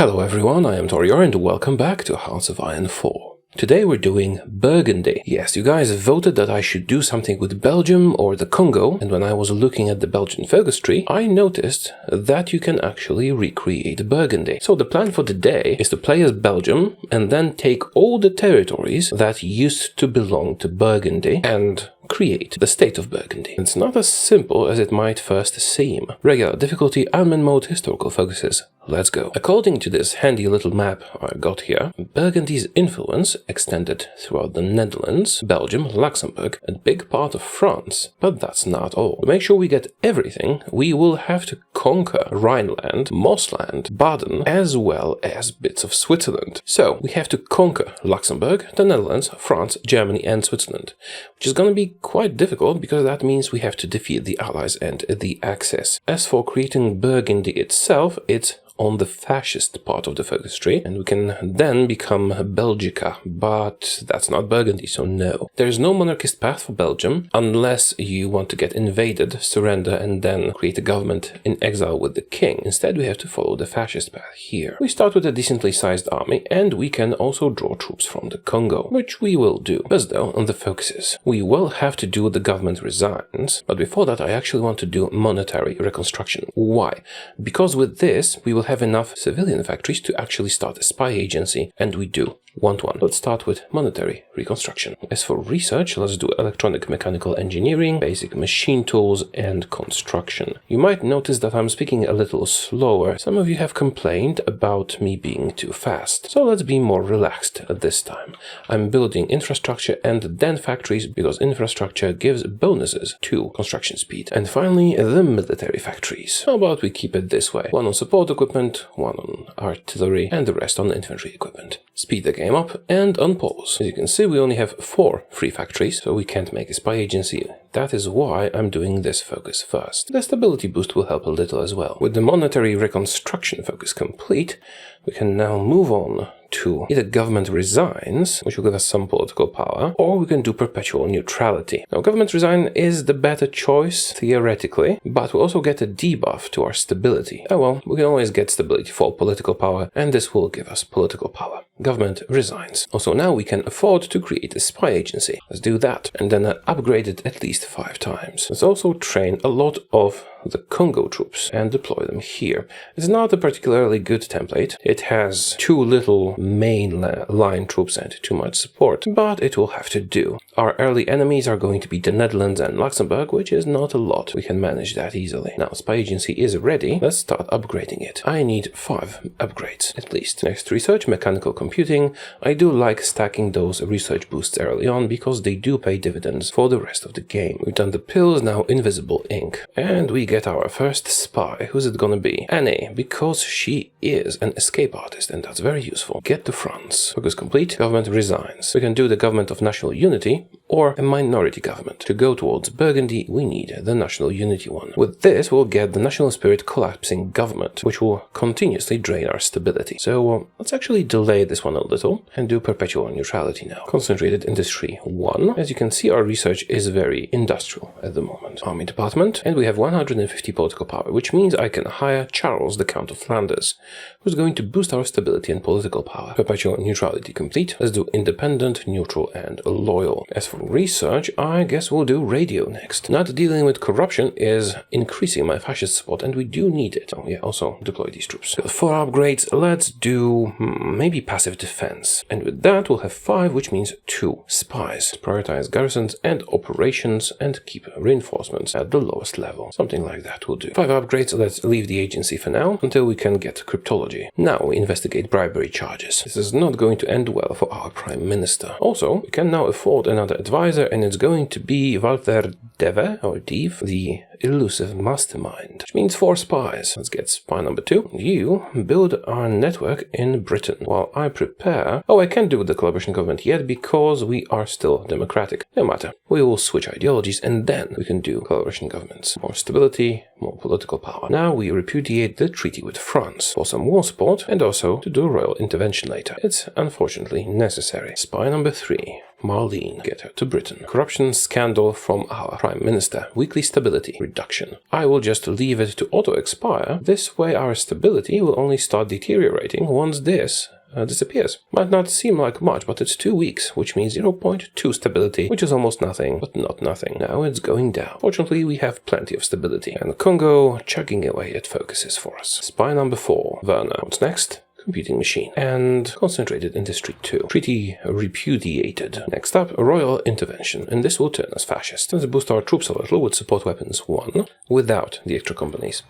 Hello everyone, I am Taureor and welcome back to House of Iron 4. Today we're doing Burgundy. Yes, you guys voted that I should do something with Belgium or the Congo, and when I was looking at the Belgian focus tree, I noticed that you can actually recreate Burgundy. So the plan for today is to play as Belgium and then take all the territories that used to belong to Burgundy and create the state of Burgundy. It's not as simple as it might first seem. Regular difficulty, admin mode, historical focuses. Let's go. According to this handy little map I got here, Burgundy's influence extended throughout the Netherlands, Belgium, Luxembourg, and a big part of France. But that's not all. To make sure we get everything, we will have to conquer Rhineland, Mossland, Baden, as well as bits of Switzerland. So we have to conquer Luxembourg, the Netherlands, France, Germany, and Switzerland, which is going to be quite difficult because that means we have to defeat the Allies and the Axis. As for creating Burgundy itself, it's on the fascist part of the focus tree, and we can then become Belgica, but that's not Burgundy, so no. There's no monarchist path for Belgium, unless you want to get invaded, surrender, and then create a government in exile with the king. Instead, we have to follow the fascist path here. We start with a decently sized army, and we can also draw troops from the Congo, which we will do. First though, on the focuses. We will have to do the government resigns, but before that I actually want to do monetary reconstruction. Why? Because with this, we will have enough civilian factories to actually start a spy agency, and we do want one. Let's start with monetary reconstruction. As for research, let's do electronic mechanical engineering, basic machine tools, and construction. You might notice that I'm speaking a little slower. Some of you have complained about me being too fast, so let's be more relaxed at this time. I'm building infrastructure and then factories because infrastructure gives bonuses to construction speed. And finally, the military factories. How about we keep it this way? One on support equipment, one on artillery, and the rest on infantry equipment. Speed the game up and unpause. As you can see, we only have 4 free factories, so we can't make a spy agency. That is why I'm doing this focus first. The stability boost will help a little as well. With the monetary reconstruction focus complete, we can now move on to either government resigns, which will give us some political power, or we can do perpetual neutrality. Now, government resign is the better choice, theoretically, but we'll also get a debuff to our stability. Oh well, we can always get stability for political power, and this will give us political power. Government resigns. Also, now we can afford to create a spy agency. Let's do that, and then upgrade it at least 5 times. Let's also train a lot of the Congo troops and deploy them here. It's not a particularly good template. It has too little main line troops and too much support, but it will have to do. Our early enemies are going to be the Netherlands and Luxembourg, which is not a lot. We can manage that easily. Now, spy agency is ready. Let's start upgrading it. I need 5 upgrades, at least. Next, research, mechanical computing. I do like stacking those research boosts early on because they do pay dividends for the rest of the game. We've done the pills, now invisible ink. And we get our first spy. Who's it gonna be? Annie, because she is an escape artist, and that's very useful. Get to France. Focus complete. Government resigns. We can do the government of national unity or a minority government. To go towards Burgundy, we need the national unity one. With this, we'll get the national spirit collapsing government, which will continuously drain our stability. So let's actually delay this one a little and do perpetual neutrality now. Concentrated industry 1. As you can see, our research is very industrial at the moment. Army department, and we have 150 political power, which means I can hire Charles, the Count of Flanders, who's going to boost our stability and political power. Perpetual neutrality complete. Let's do independent, neutral, and loyal. As for research, I guess we'll do radio next. Not dealing with corruption is increasing my fascist support, and we do need it. Oh yeah, also deploy these troops. So 4 upgrades, let's do maybe passive defense. And with that, we'll have 5, which means 2 spies. Prioritize garrisons and operations and keep reinforcements at the lowest level. Something like that will do. 5 upgrades, let's leave the agency for now until we can get cryptology. Now we investigate bribery charges. This is not going to end well for our Prime Minister. Also, we can now afford another advisor, and it's going to be Walter Deve, or Div, the elusive mastermind, which means 4 spies. Let's get spy number 2. You build our network in Britain while I prepare. Oh, I can't do the collaboration government yet because we are still democratic. No matter. We will switch ideologies and then we can do collaboration governments. More stability, more political power. Now we repudiate the treaty with France for some war support and also to do royal intervention later. It's unfortunately necessary. Spy number 3. Marlene, get her to Britain. Corruption scandal from our Prime Minister. Weekly stability reduction. I will just leave it to auto-expire. This way our stability will only start deteriorating once this disappears. Might not seem like much, but it's 2 weeks, which means 0.2 stability, which is almost nothing, but not nothing. Now it's going down. Fortunately, we have plenty of stability. And Congo chugging away at focuses for us. Spy number 4, Werner. What's next? Computing machine. And concentrated industry 2. Treaty repudiated. Next up, royal intervention. And this will turn us fascist. Let's boost our troops a little with support weapons 1, without the extra companies.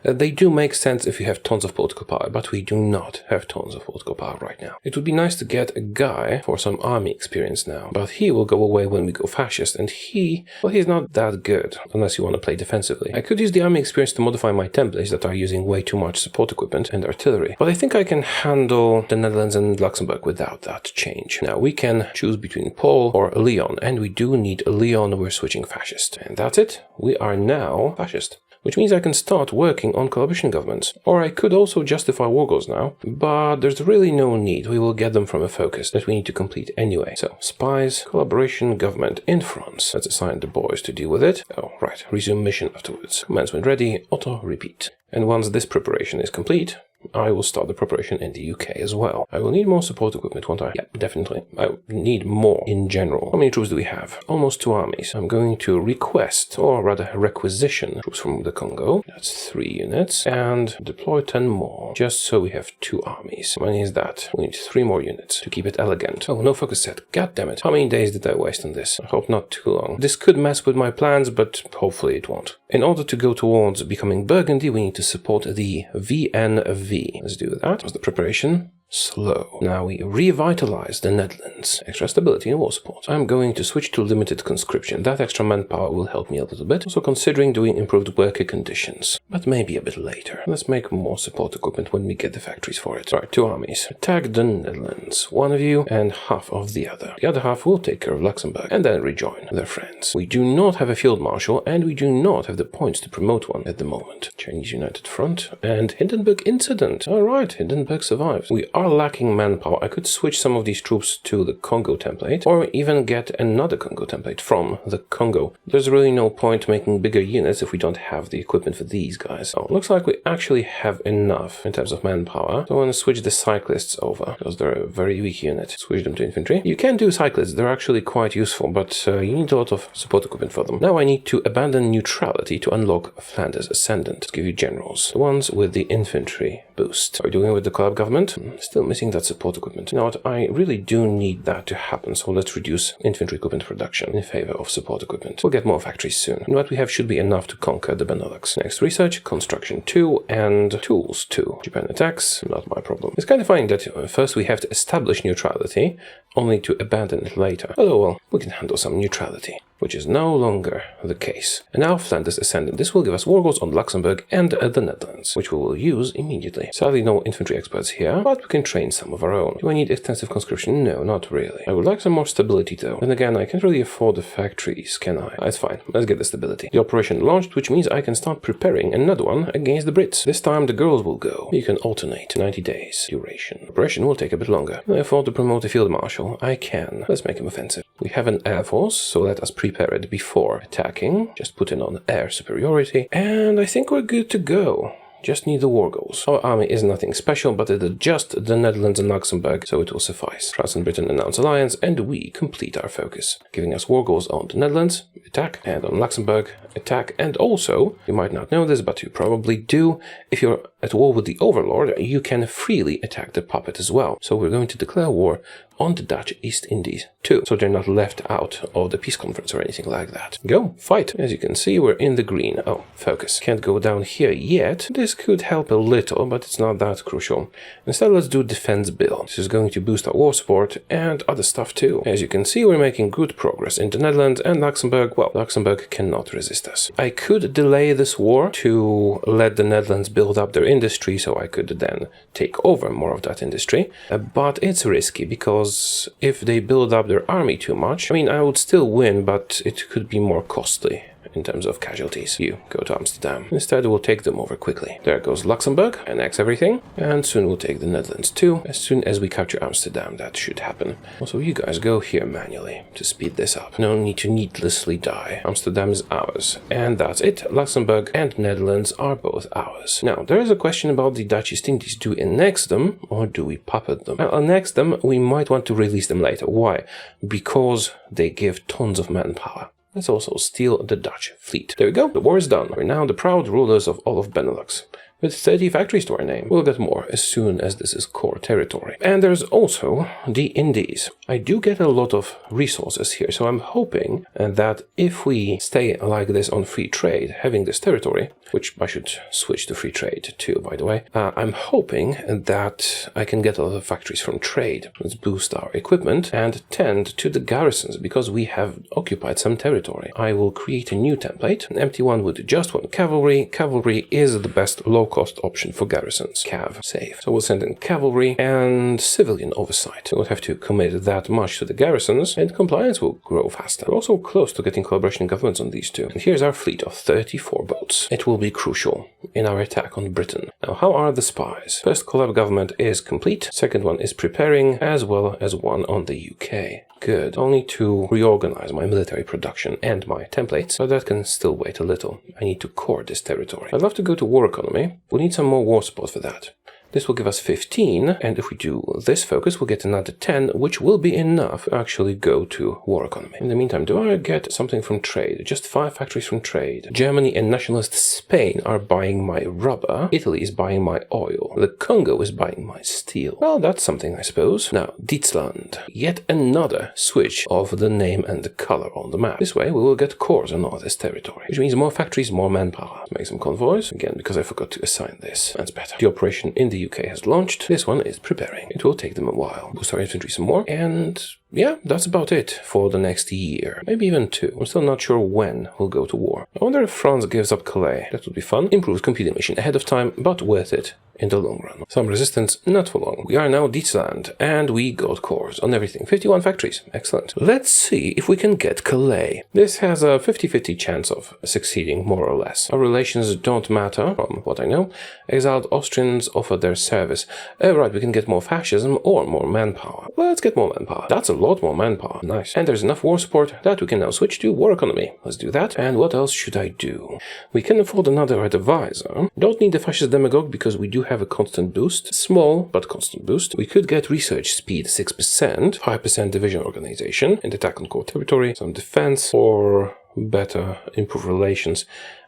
They do make sense if you have tons of political power, but we do not have tons of political power right now. It would be nice to get a guy for some army experience now, but he will go away when we go fascist, and he's not that good, unless you want to play defensively. I could use the army experience to modify my templates that are using way too much support equipment and artillery, but I think I can handle the Netherlands and Luxembourg without that change. Now we can choose between Paul or Leon, and we do need Leon. We're switching fascist. And that's it. We are now fascist. Which means I can start working on coalition governments. Or I could also justify war goals now, but there's really no need. We will get them from a focus that we need to complete anyway. So, spies, collaboration government in France. Let's assign the boys to deal with it. Oh, right. Resume mission afterwards. Commands when ready. Auto repeat. And once this preparation is complete, I will start the preparation in the UK as well. I will need more support equipment, won't I? Yeah, definitely. I need more in general. How many troops do we have? Almost 2 armies. I'm going to request, or rather requisition, troops from the Congo. That's 3 units. And deploy 10 more, just so we have 2 armies. How many is that? We need 3 more units to keep it elegant. Oh, no focus set. God damn it. How many days did I waste on this? I hope not too long. This could mess with my plans, but hopefully it won't. In order to go towards becoming Burgundy, we need to support the VNV. Let's do that. How's the preparation? Slow. Now we revitalize the Netherlands. Extra stability and war support. I'm going to switch to limited conscription. That extra manpower will help me a little bit. Also considering doing improved worker conditions. But maybe a bit later. Let's make more support equipment when we get the factories for it. Alright, 2 armies. Attack the Netherlands. 1 of you and half of the other. The other half will take care of Luxembourg and then rejoin their friends. We do not have a field marshal and we do not have the points to promote one at the moment. Chinese United Front and Hindenburg incident. Alright, Hindenburg survives. We are lacking manpower. I could switch some of these troops to the Congo template or even get another Congo template from the Congo. There's really no point making bigger units if we don't have the equipment for these guys. Oh, looks like we actually have enough in terms of manpower. So I want to switch the cyclists over because they're a very weak unit. Switch them to infantry. You can do cyclists. They're actually quite useful, but you need a lot of support equipment for them. Now I need to abandon neutrality to unlock Flanders Ascendant. Let's give you generals. The ones with the infantry boost. Are we doing with the collab government? Still missing that support equipment. You know what? I really do need that to happen, so let's reduce infantry equipment production in favor of support equipment. We'll get more factories soon. And what we have should be enough to conquer the Benelux. Next, research, construction 2, and tools 2. Japan attacks, not my problem. It's kind of funny that first we have to establish neutrality, only to abandon it later. Oh well, we can handle some neutrality, which is no longer the case. And now Flanders Ascendant. This will give us war goals on Luxembourg and the Netherlands, which we will use immediately. Sadly, no infantry experts here, but we can train some of our own. Do I need extensive conscription? No, not really. I would like some more stability though. And again, I can't really afford the factories, can I? It's fine. Let's get the stability. The operation launched, which means I can start preparing another one against the Brits. This time the girls will go. You can alternate. 90 days duration. Operation will take a bit longer. Can I afford to promote a field marshal? I can. Let's make him offensive. We have an air force, so let us prepare it before attacking. Just put in on air superiority. And I think we're good to go. Just need the war goals. Our army is nothing special, but it is just the Netherlands and Luxembourg, so it will suffice. France and Britain announce alliance, and we complete our focus, giving us war goals on the Netherlands, attack, and on Luxembourg, attack, and also, you might not know this, but you probably do, if you're at war with the Overlord, you can freely attack the puppet as well. So we're going to declare war on the Dutch East Indies too, so they're not left out of the peace conference or anything like that. Go, fight! As you can see, we're in the green. Oh, focus. Can't go down here yet. This could help a little, but it's not that crucial. Instead, let's do defense bill. This is going to boost our war support and other stuff too. As you can see, we're making good progress in the Netherlands and Luxembourg. Well, Luxembourg cannot resist us. I could delay this war to let the Netherlands build up their industry, so I could then take over more of that industry, but it's risky because if they build up their army too much, I mean, I would still win, but it could be more costly. in terms of casualties. You go to Amsterdam. Instead, we'll take them over quickly. There goes Luxembourg, annex everything, and soon we'll take the Netherlands too. As soon as we capture Amsterdam, that should happen. Also, you guys go here manually to speed this up. No need to needlessly die. Amsterdam is ours. And that's it. Luxembourg and Netherlands are both ours. Now, there is a question about the Dutch East Indies. Do we annex them or do we puppet them? Well, annex them, we might want to release them later. Why? Because they give tons of manpower. Let's also steal the Dutch fleet. There we go. The war is done. We're now the proud rulers of all of Benelux, with 30 factories to our name. We'll get more as soon as this is core territory. And there's also the Indies. I do get a lot of resources here, so I'm hoping that if we stay like this on free trade, having this territory, which I should switch to free trade too, by the way, I'm hoping that I can get a lot of factories from trade. Let's boost our equipment and tend to the garrisons, because we have occupied some territory. I will create a new template, an empty one with just one cavalry. Cavalry is the best low-cost option for garrisons. Cav, save. So we'll send in cavalry and civilian oversight. We won't have to commit that much to the garrisons, and compliance will grow faster. We're also close to getting collaboration governments on these two. And here's our fleet of 34 boats. It will be crucial in our attack on Britain. Now, how are the spies? First collab government is complete. Second one is preparing, as well as one on the UK. Good. I'll need to reorganize my military production and my templates, but that can still wait a little. I need to core this territory. I'd love to go to war economy. We'll need some more war support for that. This will give us 15, and if we do this focus, we'll get another 10, which will be enough to actually go to war economy. In the meantime, do I get something from trade? Just 5 factories from trade. Germany and nationalist Spain are buying my rubber. Italy is buying my oil. The Congo is buying my steel. Well, that's something, I suppose. Now, Deutschland. Yet another switch of the name and the color on the map. This way, we will get cores on all this territory, which means more factories, more manpower. Make some convoys. Again, because I forgot to assign this. That's better. The operation in the UK has launched. This one is preparing. It will take them a while. Boost our infantry some more. And yeah, that's about it for the next year. Maybe even 2. I'm still not sure when we'll go to war. I wonder if France gives up Calais. That would be fun. Improves computing machine ahead of time, but worth it in the long run. Some resistance, not for long. We are now Deutschland, and we got cores on everything. 51 factories. Excellent. Let's see if we can get Calais. This has a 50-50 chance of succeeding, more or less. Our relations don't matter, from what I know. Exiled Austrians offer their service. Right, we can get more fascism or more manpower. Let's get more manpower. That's a lot more manpower. Nice. And there's enough war support that we can now switch to war economy. Let's do that. And what else should I do? We can afford another advisor. Don't need the fascist demagogue because we do have a constant boost. Small, but constant boost. We could get research speed 6%, 5% division organization, and attack on core territory, some defense, or better improve relations.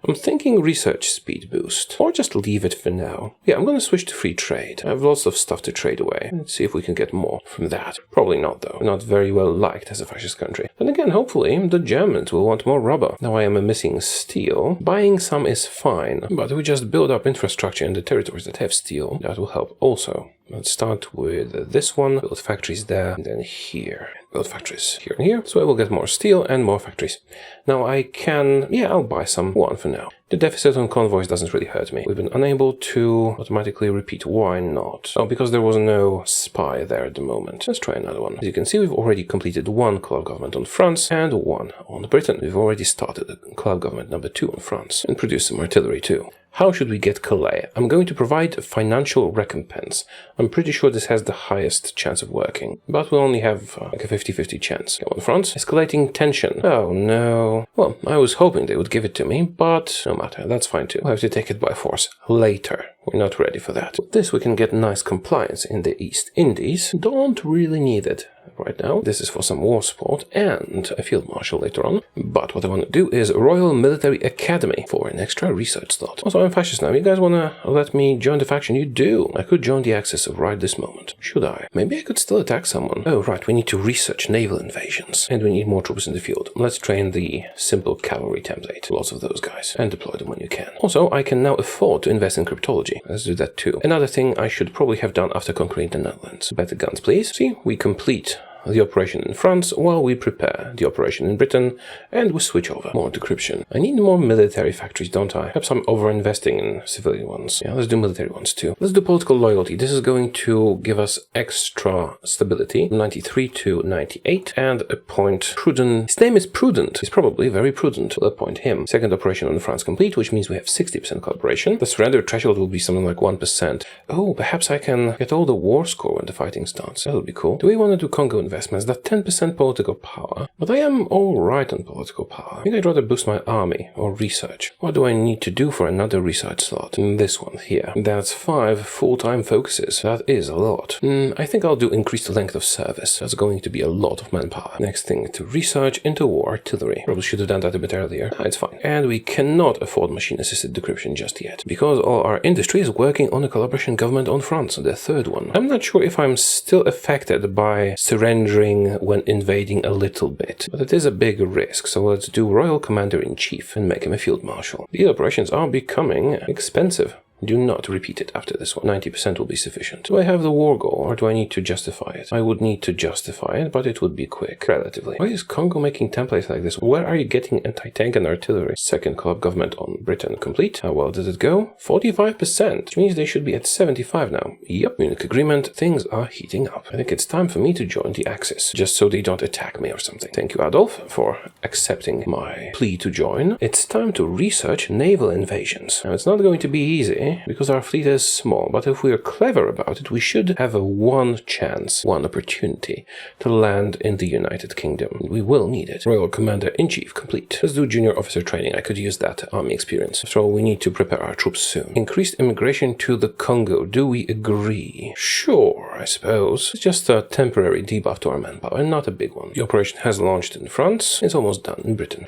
I'm thinking research speed boost, or just leave it for now. Yeah, I'm gonna switch to free trade. I have lots of stuff to trade away. Let's see if we can get more from that. Probably not, though. We're not very well liked as a fascist country. Then again, hopefully, the Germans will want more rubber. Now I am missing steel. Buying some is fine, but we just build up infrastructure in the territories that have steel. That will help also. Let's start with this one, build factories there, and then here. Build factories here and here, so I will get more steel and more factories. Now I can, I'll buy some one for now. The deficit on convoys doesn't really hurt me. We've been unable to automatically repeat. Why not? Oh, because there was no spy there at the moment. Let's try another one. As you can see, we've already completed 1 collab government on France and 1 on Britain. We've already started a collab government number 2 on France and produced some artillery too. How should we get Calais? I'm going to provide financial recompense. I'm pretty sure this has the highest chance of working, but we'll only have like a 50-50 chance. Come on, France. Escalating tension. Oh no. Well, I was hoping they would give it to me, but no matter. That's fine too. We'll have to take it by force later. We're not ready for that. With this, we can get nice compliance in the East Indies. Don't really need it right now. This is for some war support and a field marshal later on. But what I want to do is Royal Military Academy for an extra research slot. Also, I'm fascist now. You guys want to let me join the faction? You do. I could join the Axis right this moment. Should I? Maybe I could still attack someone. Oh, right. We need to research naval invasions. And we need more troops in the field. Let's train the simple cavalry template. Lots of those guys. And deploy them when you can. Also, I can now afford to invest in cryptology. Let's do that too. Another thing I should probably have done after conquering the Netherlands. Better guns, please. See, we complete the operation in France while we prepare the operation in Britain, and we switch over. More decryption. I need more military factories, don't I? Perhaps I'm over-investing in civilian ones. Yeah, let's do military ones too. Let's do political loyalty. This is going to give us extra stability, 93 to 98, and a point Prudent. His name is Prudent. He's probably very prudent. We'll appoint him. Second operation on France complete, which means we have 60% collaboration. The surrender threshold will be something like 1%. Oh, perhaps I can get all the war score when the fighting starts. That would be cool. Do we want to do Congo investments? That 10% political power. But I am alright on political power. I think I'd rather boost my army or research. What do I need to do for another research slot? This one here. That's 5 full-time focuses. That is a lot. I think I'll do increased length of service. That's going to be a lot of manpower. Next thing, to research interwar artillery. Probably should have done that a bit earlier. It's fine. And we cannot afford machine-assisted decryption just yet, because all our industry is working on a collaboration government on France, the third one. I'm not sure if I'm still affected by surrendering when invading a little bit, but it is a big risk, so let's do Royal Commander-in-Chief and make him a Field Marshal. These operations are becoming expensive. Do not repeat it after this one. 90% will be sufficient. Do I have the war goal, or do I need to justify it? I would need to justify it, but it would be quick, relatively. Why is Congo making templates like this? Where are you getting anti-tank and artillery? Second collab government on Britain complete. How well did it go? 45%, which means they should be at 75 now. Yep, Munich agreement. Things are heating up. I think it's time for me to join the Axis, just so they don't attack me or something. Thank you, Adolf, for accepting my plea to join. It's time to research naval invasions. Now, it's not going to be easy, because our fleet is small, but if we are clever about it, we should have one chance, one opportunity to land in the United Kingdom. We will need it. Royal Commander-in-Chief complete. Let's do junior officer training. I could use that army experience. After all, we need to prepare our troops soon. Increased immigration to the Congo. Do we agree? Sure, I suppose. It's just a temporary debuff to our manpower, and not a big one. The operation has launched in France. It's almost done in Britain.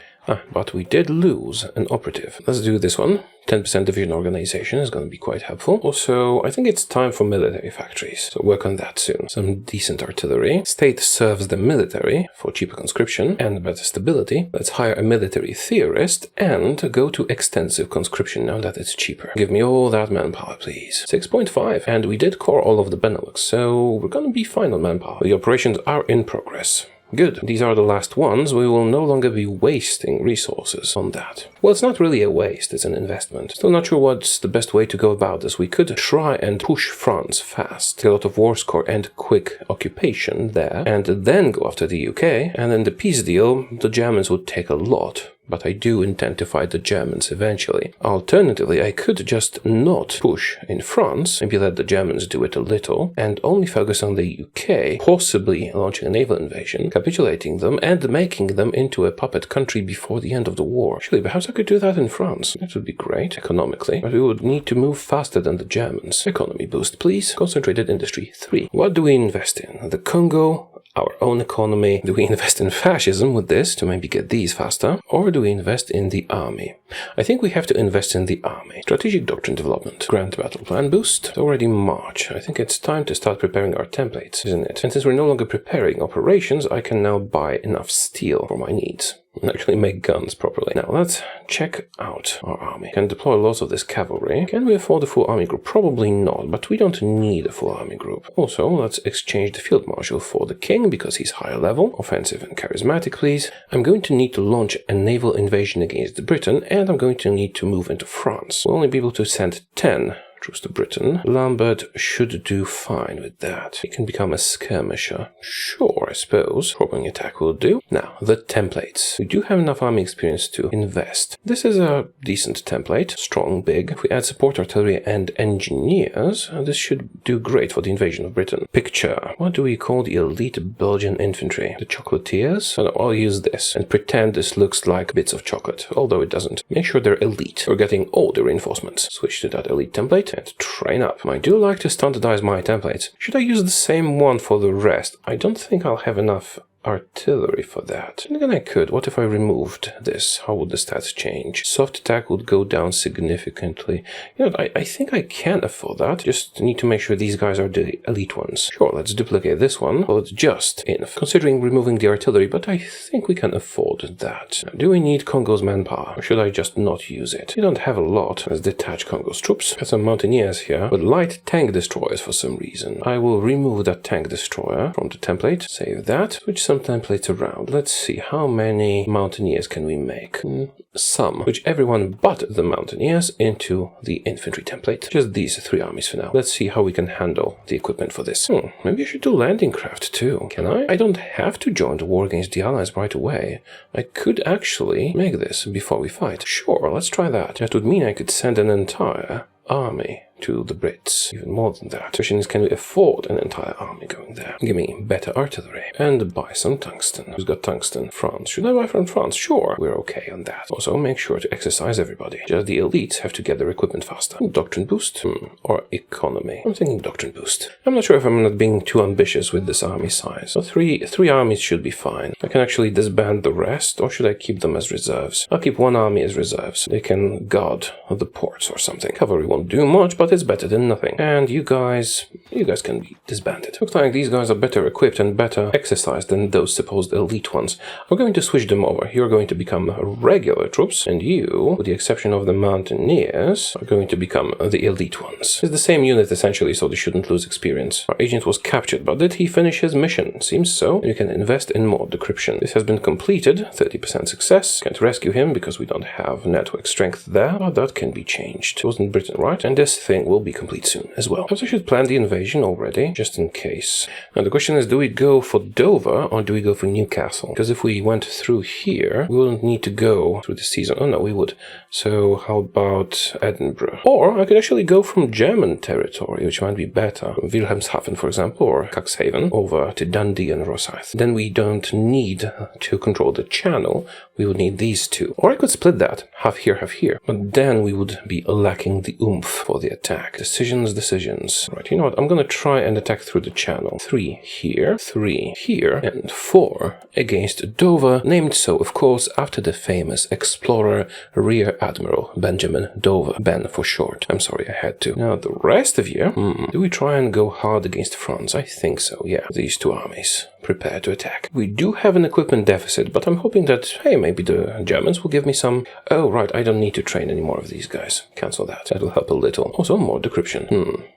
But we did lose an operative. Let's do this one. 10% division organization is going to be quite helpful. Also, I think it's time for military factories, so work on that soon. Some decent artillery. State serves the military for cheaper conscription and better stability. Let's hire a military theorist and go to extensive conscription now that it's cheaper. Give me all that manpower, please. 6.5. And we did core all of the Benelux, so we're going to be fine on manpower. The operations are in progress. Good. These are the last ones. We will no longer be wasting resources on that. Well, it's not really a waste, it's an investment. Still not sure what's the best way to go about this. We could try and push France fast, get a lot of war score and quick occupation there, and then go after the UK, and then the peace deal, the Germans would take a lot. But I do intend to fight the Germans eventually. Alternatively, I could just not push in France, maybe let the Germans do it a little, and only focus on the UK, possibly launching a naval invasion, capitulating them, and making them into a puppet country before the end of the war. Actually, perhaps I could do that in France. That would be great, economically, but we would need to move faster than the Germans. Economy boost, please. Concentrated industry 3. What do we invest in? The Congo? Our own economy? Do we invest in fascism with this to maybe get these faster? Or do we invest in the army? I think we have to invest in the army. Strategic doctrine development. Grand battle plan boost. It's already March. I think it's time to start preparing our templates, isn't it? And since we're no longer preparing operations, I can now buy enough steel for my needs. And actually make guns properly. Now let's check out our army. Can deploy lots of this cavalry. Can we afford a full army group? Probably not, but we don't need a full army group. Also, let's exchange the field marshal for the king because he's higher level. Offensive and charismatic, please. I'm going to need to launch a naval invasion against Britain, and I'm going to need to move into France. We'll only be able to send 10 troops to Britain. Lambert should do fine with that. He can become a skirmisher. Sure, I suppose. Probing attack will do. Now, the templates. We do have enough army experience to invest. This is a decent template. Strong, big. If we add support artillery and engineers, this should do great for the invasion of Britain. Picture. What do we call the elite Belgian infantry? The chocolatiers? Oh, no, I'll use this and pretend this looks like bits of chocolate, although it doesn't. Make sure they're elite. We're getting all the reinforcements. Switch to that elite template and train up. I do like to standardize my templates. Should I use the same one for the rest? I don't think I'll have enough artillery for that. And again, I could. What if I removed this? How would the stats change? Soft attack would go down significantly. You know, I think I can afford that. Just need to make sure these guys are the elite ones. Sure, let's duplicate this one. Well, it's just enough, considering removing the artillery, but I think we can afford that. Now, do we need Congo's manpower, or should I just not use it? We don't have a lot. Let's detach Congo's troops. Got some mountaineers here, but light tank destroyers for some reason. I will remove that tank destroyer from the template. Save that. Switch some templates around. Let's see, how many mountaineers can we make? Some. Switch everyone but the mountaineers into the infantry template. Just these 3 armies for now. Let's see how we can handle the equipment for this. Maybe I should do landing craft too. Can I? I don't have to join the war against the Allies right away. I could actually make this before we fight. Sure, let's try that. That would mean I could send an entire army to the Brits. Even more than that. The question is, can we afford an entire army going there? Give me better artillery. And buy some tungsten. Who's got tungsten? France. Should I buy from France? Sure, we're okay on that. Also, make sure to exercise everybody. Just the elites have to get their equipment faster. Doctrine boost? Or economy? I'm thinking doctrine boost. I'm not sure if I'm not being too ambitious with this army size. So three armies should be fine. I can actually disband the rest, or should I keep them as reserves? I'll keep 1 army as reserves. They can guard the ports or something. Cavalry won't do much, but it's better than nothing. And you guys can be disbanded. Looks like these guys are better equipped and better exercised than those supposed elite ones. I'm going to switch them over. You're going to become regular troops, and you, with the exception of the mountaineers, are going to become the elite ones. It's the same unit essentially, so they shouldn't lose experience. Our agent was captured, but did he finish his mission? Seems so. And you can invest in more decryption. This has been completed. 30% success. Can't rescue him because we don't have network strength there, but that can be changed. It wasn't Britain, right? And this thing will be complete soon as well. Perhaps I should plan the invasion already, just in case. Now the question is, do we go for Dover or do we go for Newcastle? Because if we went through here, we wouldn't need to go through the season. Oh no, we would. So how about Edinburgh? Or I could actually go from German territory, which might be better. From Wilhelmshaven, for example, or Cuxhaven, over to Dundee and Rosyth. Then we don't need to control the channel. We would need these 2. Or I could split that, half here, half here. But then we would be lacking the oomph for the attack. Decisions. Right, you know what? I'm gonna try and attack through the channel. 3 here, 3 here, and 4 against Dover, named so, of course, after the famous explorer Rear Admiral Benjamin Dover. Ben for short. I'm sorry, I had to. Now, the rest of you, do we try and go hard against France? I think so, yeah. These 2 armies. Prepare to attack. We do have an equipment deficit, but I'm hoping that, hey, maybe the Germans will give me some... Oh, right, I don't need to train any more of these guys. Cancel that. That will help a little. Also, more decryption.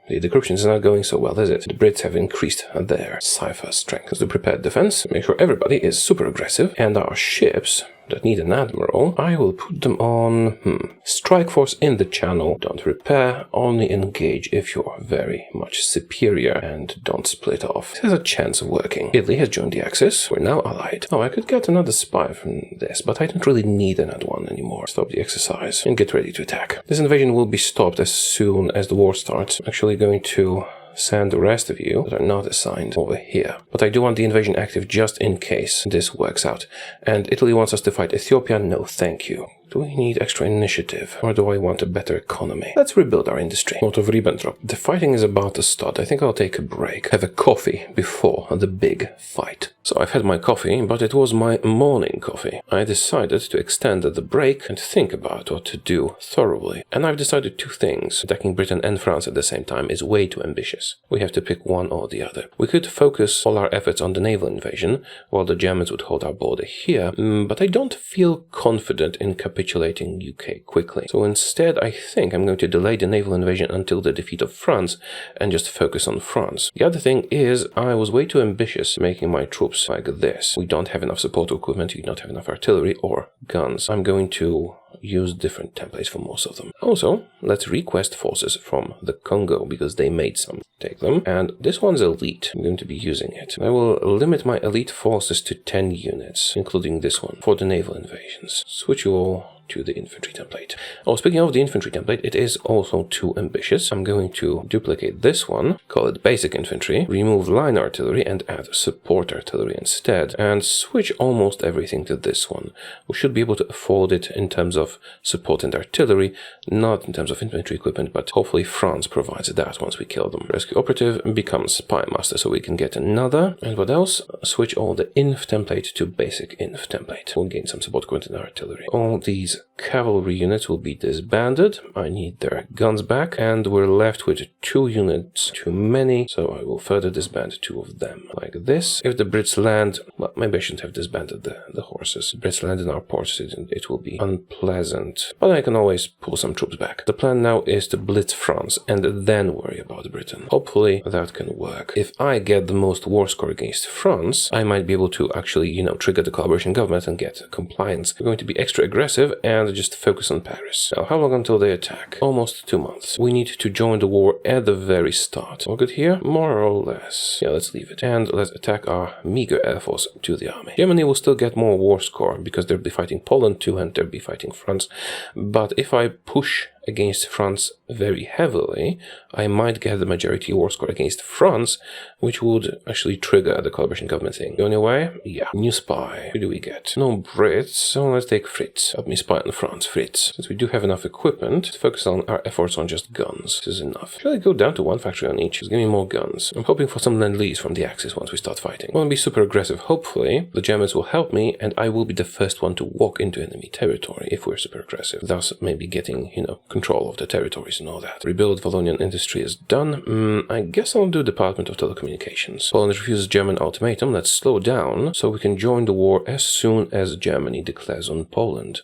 The decryption is not going so well, is it? The Brits have increased their cipher strength. The prepared defense. Make sure everybody is super aggressive. And our ships that need an admiral, I will put them on strike force in the channel. Don't repair, only engage if you're very much superior, and don't split off. This has a chance of working. Italy has joined the Axis. We're now allied. Oh, I could get another spy from this, but I don't really need another one anymore. Stop the exercise and get ready to attack. This invasion will be stopped as soon as the war starts. I'm actually going to send the rest of you that are not assigned over here. But I do want the invasion active just in case this works out. And Italy wants us to fight Ethiopia? No, thank you. Do we need extra initiative? Or do I want a better economy? Let's rebuild our industry. Note of Ribbentrop. The fighting is about to start. I think I'll take a break. Have a coffee before the big fight. So I've had my coffee, but it was my morning coffee. I decided to extend the break and think about what to do thoroughly. And I've decided 2 things. Attacking Britain and France at the same time is way too ambitious. We have to pick one or the other. We could focus all our efforts on the naval invasion, while the Germans would hold our border here, but I don't feel confident in capitulating UK quickly. So instead, I think I'm going to delay the naval invasion until the defeat of France and just focus on France. The other thing is, I was way too ambitious making my troops like this. We don't have enough support equipment, we don't have enough artillery or guns. I'm going to use different templates for most of them. Also, let's request forces from the Congo because they made some. Take them. And this one's elite. I'm going to be using it. I will limit my elite forces to 10 units, including this one, for the naval invasions. Switch you all to the infantry template. Oh, speaking of the infantry template, it is also too ambitious. I'm going to duplicate this one, call it basic infantry, remove line artillery and add support artillery instead, and switch almost everything to this one. We should be able to afford it in terms of support and artillery, not in terms of infantry equipment, but hopefully France provides that once we kill them. Rescue operative becomes spy master, so we can get another. And what else? Switch all the inf template to basic inf template. We'll gain some support equipment and artillery. All these cavalry units will be disbanded. I need their guns back, and we're left with 2 units too many, so I will further disband 2 of them, like this. If the Brits land, well, maybe I shouldn't have disbanded the horses. The Brits land in our ports, it will be unpleasant, but I can always pull some troops back. The plan now is to blitz France, and then worry about Britain. Hopefully that can work. If I get the most war score against France, I might be able to actually, trigger the collaboration government and get compliance. We're going to be extra aggressive and just focus on Paris. Now, how long until they attack? Almost 2 months. We need to join the war at the very start. All good here? More or less. Yeah, let's leave it. And let's attack our meager air force to the army. Germany will still get more war score because they'll be fighting Poland too and they'll be fighting France. But if I push against France very heavily, I might get the majority war score against France, which would actually trigger the collaboration government thing. You on your way? Yeah. New spy. Who do we get? No Brits, so let's take Fritz. Help me spy on France, Fritz. Since we do have enough equipment, to focus on our efforts on just guns. This is enough. Should I go down to 1 factory on each? Just give me more guns. I'm hoping for some Lend-Lease from the Axis once we start fighting. I want to be super aggressive. Hopefully, the Germans will help me, and I will be the first one to walk into enemy territory if we're super aggressive. Thus, maybe getting, control of the territories and all that. Rebuild Wallonian industry is done. I guess I'll do Department of Telecommunications. Poland refuses German ultimatum. Let's slow down so we can join the war as soon as Germany declares on Poland.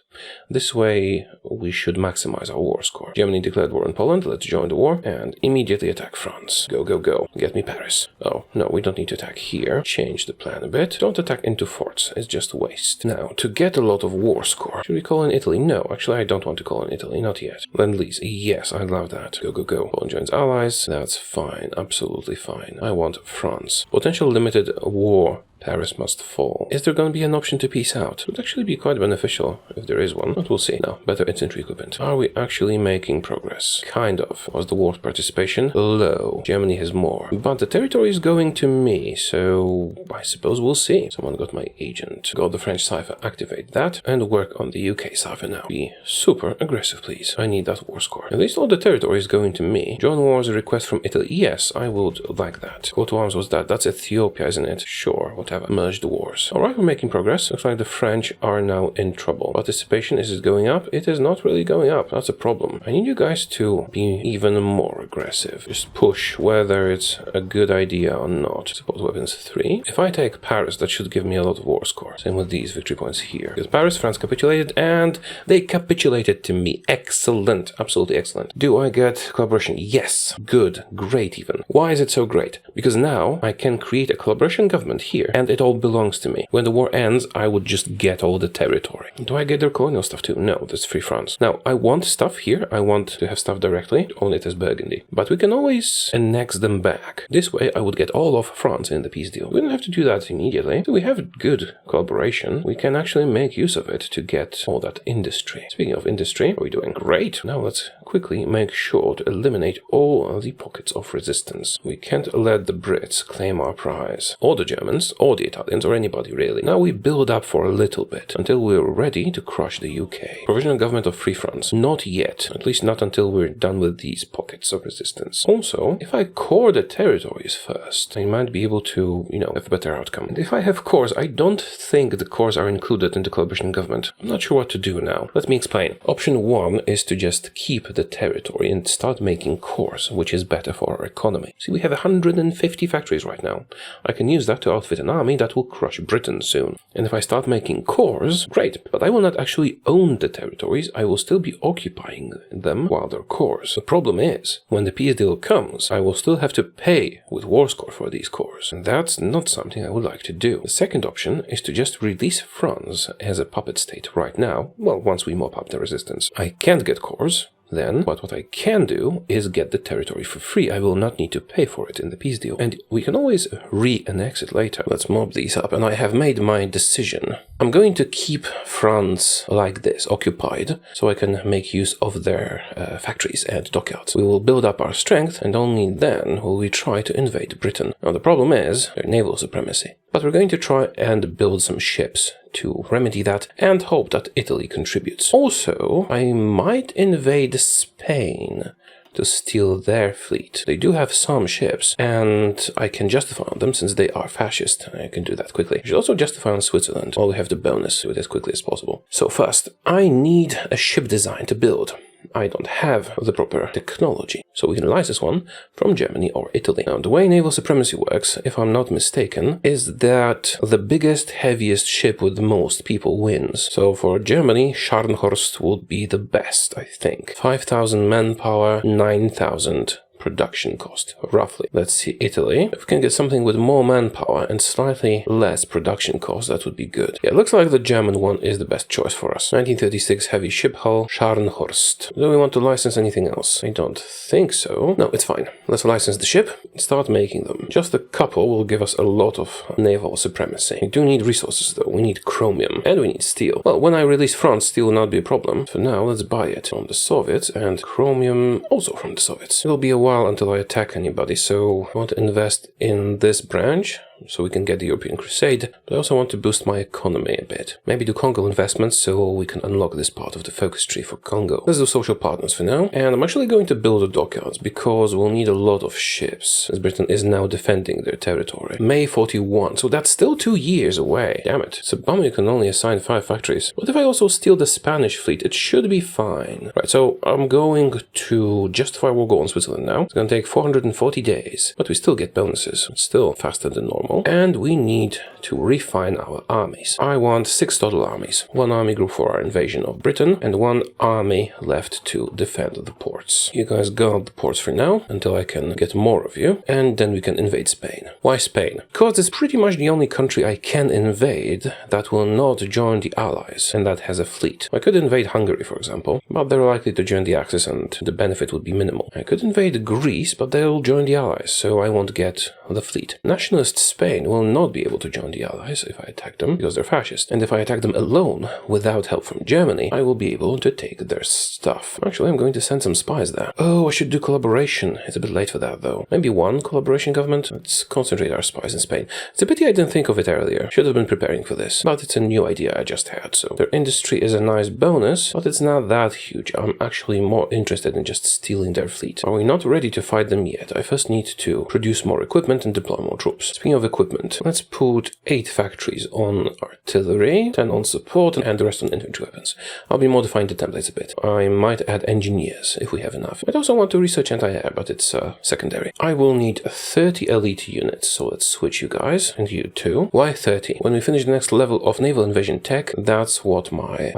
This way, we should maximize our war score. Germany declared war on Poland. Let's join the war and immediately attack France. Go, go, go. Get me Paris. Oh, no, we don't need to attack here. Change the plan a bit. Don't attack into forts. It's just waste. Now, to get a lot of war score, should we call in Italy? No, actually, I don't want to call in Italy. Not yet. Lend-Lease. Yes, I love that. Go, go, go. Poland joins allies. That's fine. Absolutely fine. I want France. Potential limited war. Paris must fall. Is there going to be an option to peace out? It would actually be quite beneficial if there is one, but we'll see. Now, better infantry equipment. Are we actually making progress? Kind of. Was the war participation low? Germany has more. But the territory is going to me, so I suppose we'll see. Someone got my agent. Got the French cipher. Activate that and work on the UK cipher now. Be super aggressive, please. I need that war score. At least all the territory is going to me. Join war is a request from Italy. Yes, I would like that. Call to arms was that. That's Ethiopia, isn't it? Sure, whatever. Merge the wars. Alright, we're making progress. Looks like the French are now in trouble. Participation, is it going up? It is not really going up. That's a problem. I need you guys to be even more aggressive. Just push whether it's a good idea or not. Support weapons 3. If I take Paris, that should give me a lot of war score. Same with these victory points here. Because Paris, France capitulated, and they capitulated to me. Excellent. Absolutely excellent. Do I get collaboration? Yes. Good. Great even. Why is it so great? Because now I can create a collaboration government here, and it all belongs to me. When the war ends, I would just get all the territory. Do I get their colonial stuff too? No, that's Free France. Now, I want stuff here. I want to have stuff directly, own it as Burgundy. But we can always annex them back. This way, I would get all of France in the peace deal. We don't have to do that immediately. So we have good collaboration. We can actually make use of it to get all that industry. Speaking of industry, are we doing great? Now let's quickly make sure to eliminate all the pockets of resistance. We can't let the Brits claim our prize. Or the Germans, or the Italians, or anybody really. Now we build up for a little bit, until we're ready to crush the UK. Provisional government of Free France. Not yet. At least not until we're done with these pockets of resistance. Also, if I core the territories first, I might be able to, have a better outcome. And if I have cores, I don't think the cores are included in the collaboration government. I'm not sure what to do now. Let me explain. Option 1 is to just keep the territory and start making cores, which is better for our economy. See, we have 150 factories right now. I can use that to outfit an army that will crush Britain soon. And if I start making cores, great, but I will not actually own the territories. I will still be occupying them while they're cores. The problem is, when the peace deal comes, I will still have to pay with war score for these cores. And that's not something I would like to do. The second option is to just release France as a puppet state right now, well, once we mop up the resistance. I can't get cores. then, but what I can do is get the territory for free. I will not need to pay for it in the peace deal. And we can always re-annex it later. Let's mob these up, and I have made my decision. I'm going to keep France like this, occupied, so I can make use of their factories and dockyards. We will build up our strength, and only then will we try to invade Britain. Now the problem is their naval supremacy. But we're going to try and build some ships to remedy that and hope that Italy contributes. Also, I might invade Spain to steal their fleet. They do have some ships, and I can justify on them since they are fascist. I can do that quickly. I should also justify on Switzerland, while we have the bonus, do it as quickly as possible. So first, I need a ship design to build. I don't have the proper technology, so we can license one from Germany or Italy. Now, the way naval supremacy works, if I'm not mistaken, is that the biggest, heaviest ship with the most people wins. So for Germany, Scharnhorst would be the best, I think. 5,000 manpower, 9,000 production cost, roughly. Let's see Italy. If we can get something with more manpower and slightly less production cost, that would be good. Yeah, it looks like the German one is the best choice for us. 1936 heavy ship hull, Scharnhorst. Do we want to license anything else? I don't think so. No, it's fine. Let's license the ship and start making them. Just a couple will give us a lot of naval supremacy. We do need resources though. We need chromium and we need steel. Well, when I release France, steel will not be a problem. For now, let's buy it from the Soviets and chromium also from the Soviets. It'll be a while until I attack anybody, so I want to invest in this branch so we can get the European Crusade, but I also want to boost my economy a bit. Maybe do Congo investments so we can unlock this part of the focus tree for Congo. Let's do social partners for now, and I'm actually going to build a dockyards because we'll need a lot of ships, as Britain is now defending their territory. May 41, so that's still 2 years away. Damn it. It's a bummer you can only assign 5 factories. What if I also steal the Spanish fleet? It should be fine. Right, so I'm going to justify war goal on Switzerland now. It's going to take 440 days, but we still get bonuses. It's still faster than normal. And we need to refine our armies. I want 6 total armies. 1 army group for our invasion of Britain, and 1 army left to defend the ports. You guys guard the ports for now, until I can get more of you, and then we can invade Spain. Why Spain? Because it's pretty much the only country I can invade that will not join the Allies, and that has a fleet. I could invade Hungary, for example, but they're likely to join the Axis, and the benefit would be minimal. I could invade Greece, but they'll join the Allies, so I won't get the fleet. Nationalist Spain will not be able to join the Allies if I attack them, because they're fascist. And if I attack them alone, without help from Germany, I will be able to take their stuff. Actually, I'm going to send some spies there. Oh, I should do collaboration. It's a bit late for that, though. Maybe 1 collaboration government? Let's concentrate our spies in Spain. It's a pity I didn't think of it earlier. Should have been preparing for this. But it's a new idea I just had, so their industry is a nice bonus, but it's not that huge. I'm actually more interested in just stealing their fleet. Are we not ready to fight them yet? I first need to produce more equipment and deploy more troops. Speaking of equipment, let's put 8 factories on artillery, 10 on support, and the rest on infantry weapons. I'll be modifying the templates a bit. I might add engineers if we have enough. I'd also want to research anti-air, but it's secondary. I will need 30 elite units, so let's switch you guys, and you too. Why 30? When we finish the next level of naval invasion tech, that's what my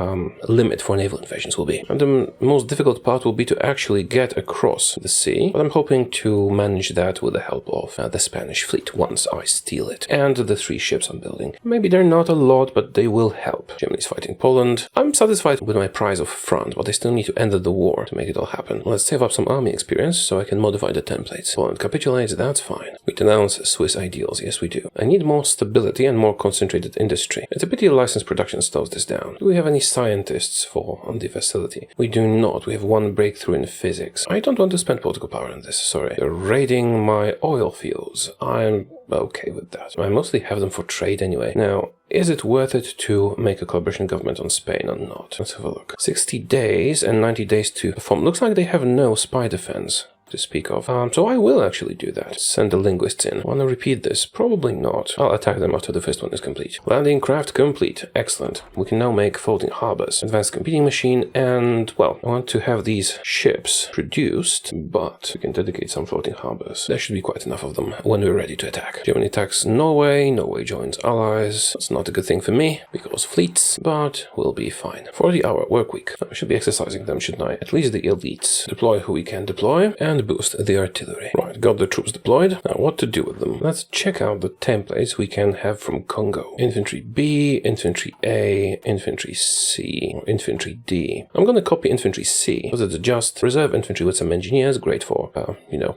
limit for naval invasions will be. And the most difficult part will be to actually get across the sea, but I'm hoping to manage that with the help of the Spanish fleet once I steal it. And the 3 ships I'm building. Maybe they're not a lot, but they will help. Germany's fighting Poland. I'm satisfied with my prize of France, but I still need to end the war to make it all happen. Let's save up some army experience so I can modify the templates. Poland capitulates, that's fine. We denounce Swiss ideals, yes we do. I need more stability and more concentrated industry. It's a pity licensed production slows this down. Do we have any scientists on the facility? We do not. We have 1 breakthrough in physics. I don't want to spend political power on this, sorry. They're raiding my oil fields. I'm okay with that. I mostly have them for trade anyway. Now, is it worth it to make a collaboration government on Spain or not? Let's have a look. 60 days and 90 days to perform. Looks like they have no spy defense to speak of. So I will actually do that. Send the linguists in. Want to repeat this? Probably not. I'll attack them after the first one is complete. Landing craft complete. Excellent. We can now make floating harbors. Advanced competing machine, and, well, I want to have these ships produced, but we can dedicate some floating harbors. There should be quite enough of them when we're ready to attack. Germany attacks Norway. Norway joins allies. That's not a good thing for me, because fleets, but we'll be fine. 40-hour work week. I should be exercising them, shouldn't I? At least the elites. Deploy who we can deploy, and and boost the artillery. Right, got the troops deployed. Now what to do with them? Let's check out the templates we can have from Congo. Infantry B, Infantry A, Infantry C, or Infantry D. I'm gonna copy Infantry C, because it's just reserve infantry with some engineers, great for,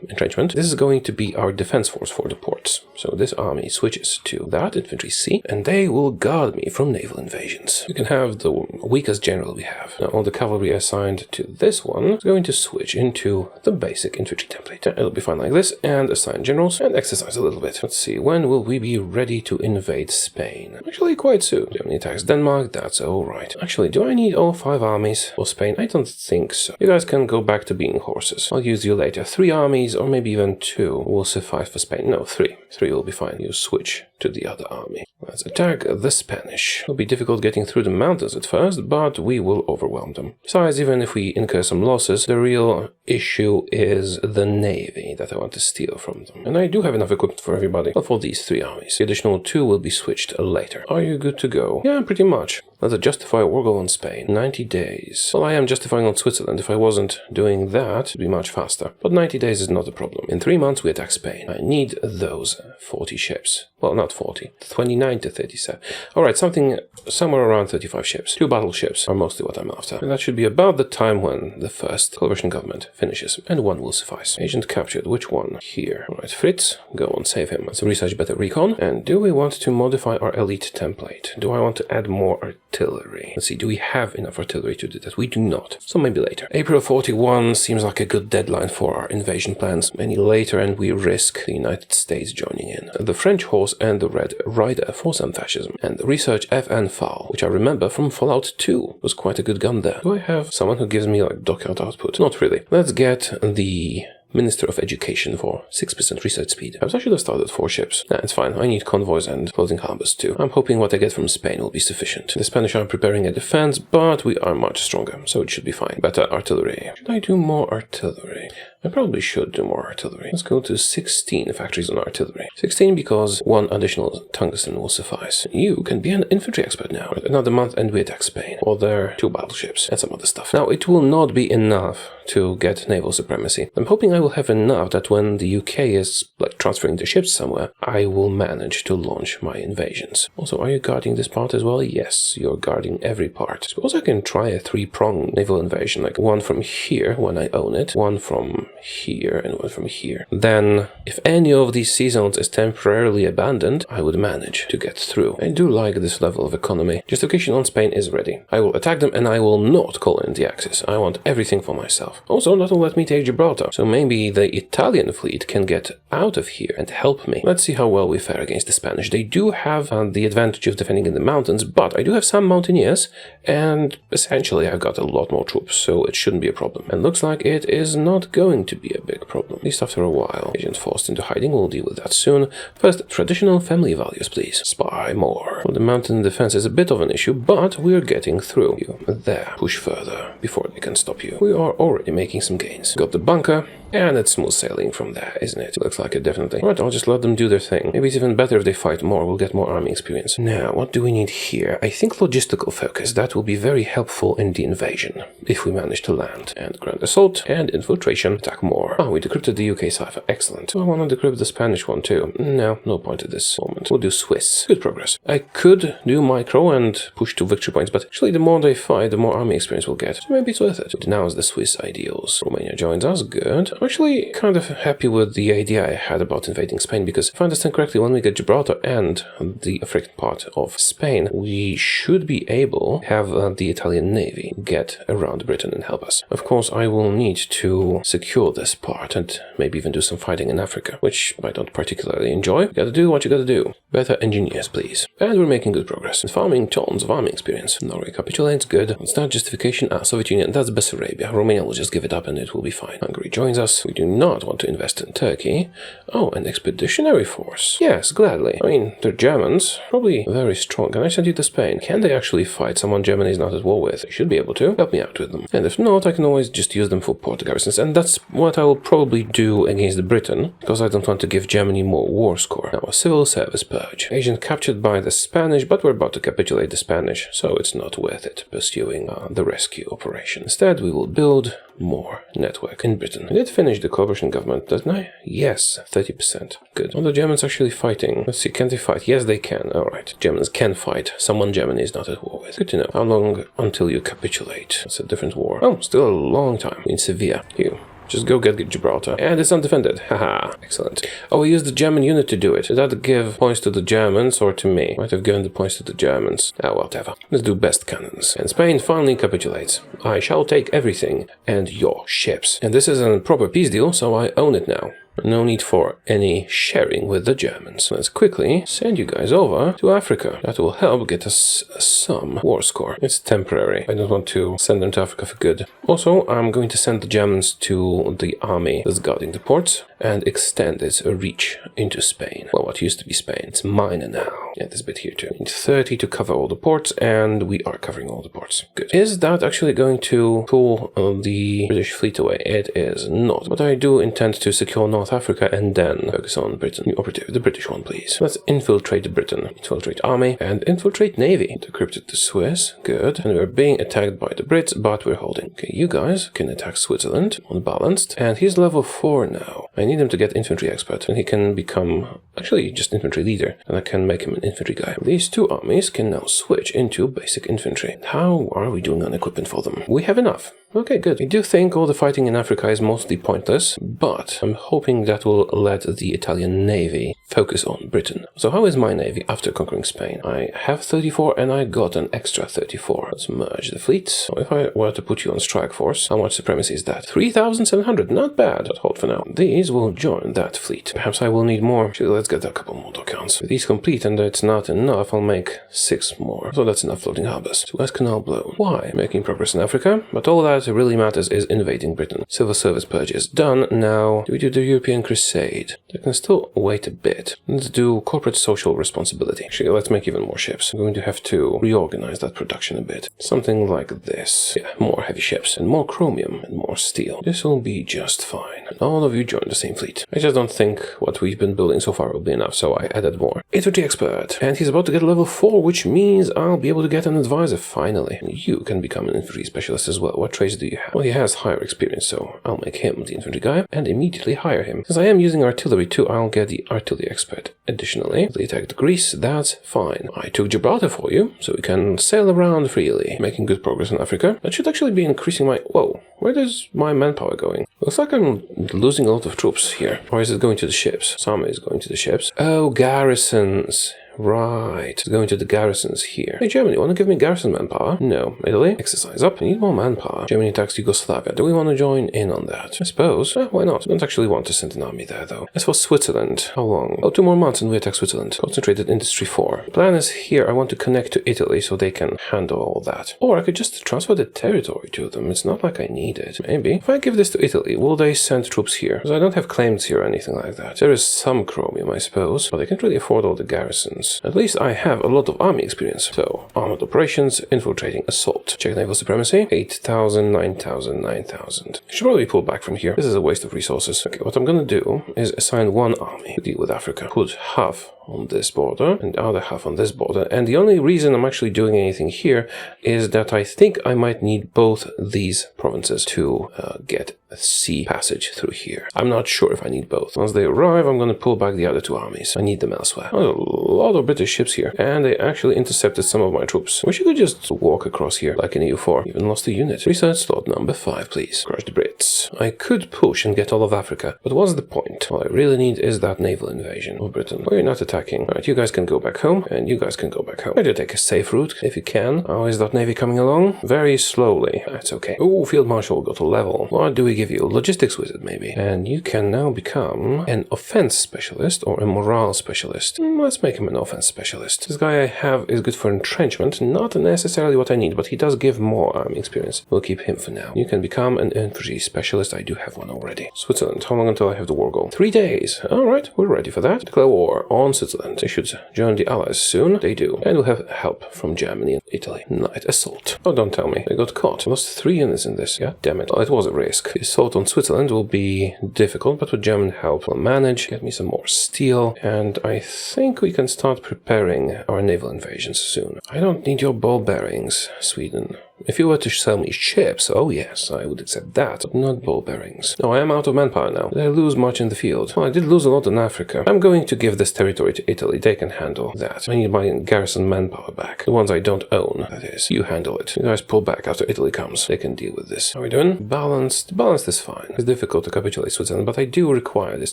entrenchment. This is going to be our defense force for the ports. So this army switches to that, Infantry C, and they will guard me from naval invasions. You can have the weakest general we have. Now all the cavalry assigned to this one is going to switch into the basic infantry template. It'll be fine like this, and assign generals, and exercise a little bit. Let's see, when will we be ready to invade Spain? Actually, quite soon. Germany attacks Denmark, that's alright. Actually, do I need all 5 armies for Spain? I don't think so. You guys can go back to being horses. I'll use you later. 3 armies, or maybe even 2, will suffice for Spain. No, 3. 3 will be fine. You switch to the other army. Let's attack the Spanish. It'll be difficult getting through the mountains at first, but we will overwhelm them. Besides, even if we incur some losses, the real issue is the navy that I want to steal from them. And I do have enough equipment for everybody, but for these 3 armies. The additional 2 will be switched later. Are you good to go? Yeah, pretty much. Let's justify a war goal on Spain. 90 days. Well, I am justifying on Switzerland. If I wasn't doing that, it'd be much faster. But 90 days is not a problem. In 3 months, we attack Spain. I need those 40 ships. Well, not 40. 29 to 37. Alright, somewhere around 35 ships. 2 battleships are mostly what I'm after. And that should be about the time when the first coalition government finishes. And 1 will suffice. Agent captured. Which one? Here. Alright, Fritz. Go on, save him. Let's research better recon. And do we want to modify our elite template? Do I want to add more artillery? Let's see, do we have enough artillery to do that? We do not. So maybe later. April 41 seems like a good deadline for our invasion plans. Any later and we risk the United States joining in. The French horse and the Red Rider for some fascism. And research FN FAL, which I remember from Fallout 2. Was quite a good gun there. Do I have someone who gives me like dockyard output? Not really. Let's get the Minister of Education for 6% research speed. I should have started 4 ships. Nah, it's fine. I need convoys and floating harbors too. I'm hoping what I get from Spain will be sufficient. The Spanish are preparing a defense, but we are much stronger, so it should be fine. Better artillery. Should I do more artillery? I probably should do more artillery. Let's go to 16 factories on artillery. 16 because 1 additional tungsten will suffice. You can be an infantry expert now. Another month and we attack Spain. Or their 2 battleships and some other stuff. Now, it will not be enough to get naval supremacy. I'm hoping I will have enough that when the UK is like transferring the ships somewhere, I will manage to launch my invasions. Also, are you guarding this part as well? Yes, you're guarding every part. Suppose I can try a 3-pronged naval invasion, like 1 from here when I own it, 1 from here and 1 from here. Then, if any of these sea zones is temporarily abandoned, I would manage to get through. I do like this level of economy. Justification on Spain is ready. I will attack them and I will not call in the Axis. I want everything for myself. Also, that will let me take Gibraltar, so maybe the Italian fleet can get out of here and help me. Let's see how well we fare against the Spanish. They do have the advantage of defending in the mountains, but I do have some mountaineers, and essentially I've got a lot more troops, so it shouldn't be a problem. And looks like it is not going to be a big problem, at least after a while. Agent forced into hiding, we'll deal with that soon. First, traditional family values, please. Spy more. Well, the mountain defense is a bit of an issue, but we're getting through. You there. Push further before they can stop you. We are already making some gains. Got the bunker, and it's smooth sailing from there, isn't it? Looks like it, definitely. Alright, I'll just let them do their thing. Maybe it's even better if they fight more, we'll get more army experience. Now, what do we need here? I think logistical focus. That will be very helpful in the invasion, if we manage to land. And grand assault, and infiltration, attack more. Oh, we decrypted the UK cipher. Excellent. Do I want to decrypt the Spanish one too? No point at this moment. We'll do Swiss. Good progress. I could do micro and push 2 victory points, but actually the more they fight, the more army experience we'll get. So maybe it's worth it. So now is the Swiss ideals. Romania joins us. Good. I'm actually kind of happy with the idea I had about invading Spain, because if I understand correctly, when we get Gibraltar and the African part of Spain, we should be able to have the Italian Navy get around Britain and help us. Of course, I will need to secure this part and maybe even do some fighting in Africa, which I don't particularly enjoy. You gotta do what you gotta do. Better engineers, please. And we're making good progress. Farming tons of army experience. Norway capitulates, good. What's that justification? Soviet Union, that's Bessarabia. Romania will just give it up and it will be fine. Hungary joins us. We do not want to invest in Turkey. Oh, an expeditionary force. Yes, gladly. I mean, they're Germans. Probably very strong. Can I send you to Spain? Can they actually fight someone Germany is not at war with? They should be able to. Help me out with them. And if not, I can always just use them for port garrisons. And that's what I will probably do against Britain, because I don't want to give Germany more war score. Now, a civil service perk. purge. Agent captured by the Spanish, but we're about to capitulate the Spanish, so it's not worth it pursuing the rescue operation. Instead, we will build more network in Britain. I did finish the coalition government, didn't I? Yes, 30%. Good. Are the Germans actually fighting? Let's see, can they fight? Yes, they can. Alright. Germans can fight. Someone Germany is not at war with. Good to know. How long until you capitulate? It's a different war. Oh, still a long time. In Sevilla. You. Just go get Gibraltar. And it's undefended. Haha. Excellent. Oh, we used the German unit to do it. Did that give points to the Germans or to me? Might have given the points to the Germans. Ah, well, whatever. Let's do best cannons. And Spain finally capitulates. I shall take everything and your ships. And this is a proper peace deal, so I own it now. No need for any sharing with the Germans. Let's quickly send you guys over to Africa. That will help get us some war score. It's temporary. I don't want to send them to Africa for good. Also, I'm going to send the Germans to the army that's guarding the ports and extend its reach into Spain. Well, what used to be Spain. It's mine now. Yeah, this bit here too. Need 30 to cover all the ports, and we are covering all the ports. Good. Is that actually going to pull the British fleet away? It is not. But I do intend to secure North Africa and then focus on Britain. New operative, the British one, please. Let's infiltrate Britain. Infiltrate army and infiltrate navy. Decrypted the Swiss. Good. And we're being attacked by the Brits, but we're holding. Okay, you guys can attack Switzerland. Unbalanced. And he's level 4 now. I need him to get infantry expert, and he can become actually just infantry leader, and I can make him an infantry guy. These two armies can now switch into basic infantry. How are we doing on equipment for them? We have enough. Okay, good. I do think all the fighting in Africa is mostly pointless, but I'm hoping that will let the Italian navy focus on Britain. So how is my navy after conquering Spain? I have 34 and I got an extra 34. Let's merge the fleets. So if I were to put you on strike force, how much supremacy is that? 3,700, not bad. But hold for now. These will join that fleet. Perhaps I will need more. Actually, let's get a couple more dockyards. With these complete and it's not enough, I'll make 6 more. So that's enough floating harbors. Suez Canal blown. Why? Making progress in Africa, but all that really matters is invading Britain. Civil service purge is done. Now, do we do the European Crusade? I can still wait a bit. Let's do corporate social responsibility. Actually, let's make even more ships. I'm going to have to reorganize that production a bit. Something like this. Yeah, more heavy ships and more chromium and more steel. This will be just fine. And all of you join the same fleet. I just don't think what we've been building so far will be enough, so I added more. Infantry expert. And he's about to get level 4, which means I'll be able to get an advisor finally. And you can become an infantry specialist as well. What traits do you have? Well, he has higher experience, so I'll make him the infantry guy and immediately hire him. Since I am using artillery too, I'll get the artillery expert. Additionally, they attacked Greece, that's fine. I took Gibraltar for you, so we can sail around freely, making good progress in Africa. That should actually be increasing my... Whoa, where is my manpower going? Looks like I'm losing a lot of troops here. Or is it going to the ships? Some is going to the ships. Oh, garrisons. Right, it's going to the garrisons here. Hey, Germany, want to give me garrison manpower? No. Italy, exercise up. I need more manpower. Germany attacks Yugoslavia. Do we want to join in on that? I suppose. Why not? I don't actually want to send an army there, though. As for Switzerland, how long? Oh, 2 more months and we attack Switzerland. Concentrated Industry 4. Plan is here, I want to connect to Italy so they can handle all that. Or I could just transfer the territory to them. It's not like I need it. Maybe. If I give this to Italy, will they send troops here? Because I don't have claims here or anything like that. There is some chromium, I suppose, but I can't really afford all the garrisons. At least I have a lot of army experience. So, armored operations, infiltrating, assault. Check naval supremacy. 8,000, 9,000, 9,000. Should probably pull back from here. This is a waste of resources. Okay, what I'm gonna do is assign one army to deal with Africa. Put half on this border and the other half on this border. And the only reason I'm actually doing anything here is that I think I might need both these provinces to get a sea passage through here. I'm not sure if I need both. Once they arrive, I'm going to pull back the other 2 armies. I need them elsewhere. Oh, a lot of British ships here, and they actually intercepted some of my troops. Wish you could just walk across here like in EU4. Even lost a unit. Research slot number 5, please. Crush the Brits. I could push and get all of Africa, but what's the point? All I really need is that naval invasion of Britain. Well, you're not attacking. Alright, you guys can go back home, and you guys can go back home. Try to take a safe route if you can. How is that navy coming along? Very slowly. That's okay. Oh, Field Marshal got a level. What do we give you? Logistics wizard, maybe. And you can now become an offense specialist or a morale specialist. Let's make him an offense specialist. This guy I have is good for entrenchment, not necessarily what I need, but he does give more army experience. We'll keep him for now. You can become an infantry specialist. I do have one already. Switzerland. How long until I have the war goal? 3 days. Alright, we're ready for that. Declare war on Switzerland. Switzerland. They should join the Allies soon. They do. And we'll have help from Germany and Italy. Night assault. Oh, don't tell me. They got caught. Lost 3 units in this. Yeah, damn it. Well, it was a risk. The assault on Switzerland will be difficult, but with German help we'll manage. Get me some more steel. And I think we can start preparing our naval invasions soon. I don't need your ball bearings, Sweden. If you were to sell me ships, oh yes, I would accept that, but not ball bearings. No, I am out of manpower now. Did I lose much in the field? Well, I did lose a lot in Africa. I'm going to give this territory to Italy. They can handle that. I need my garrison manpower back. The ones I don't own, that is. You handle it. You guys pull back after Italy comes. They can deal with this. How are we doing? Balanced. Balanced is fine. It's difficult to capitulate Switzerland, but I do require this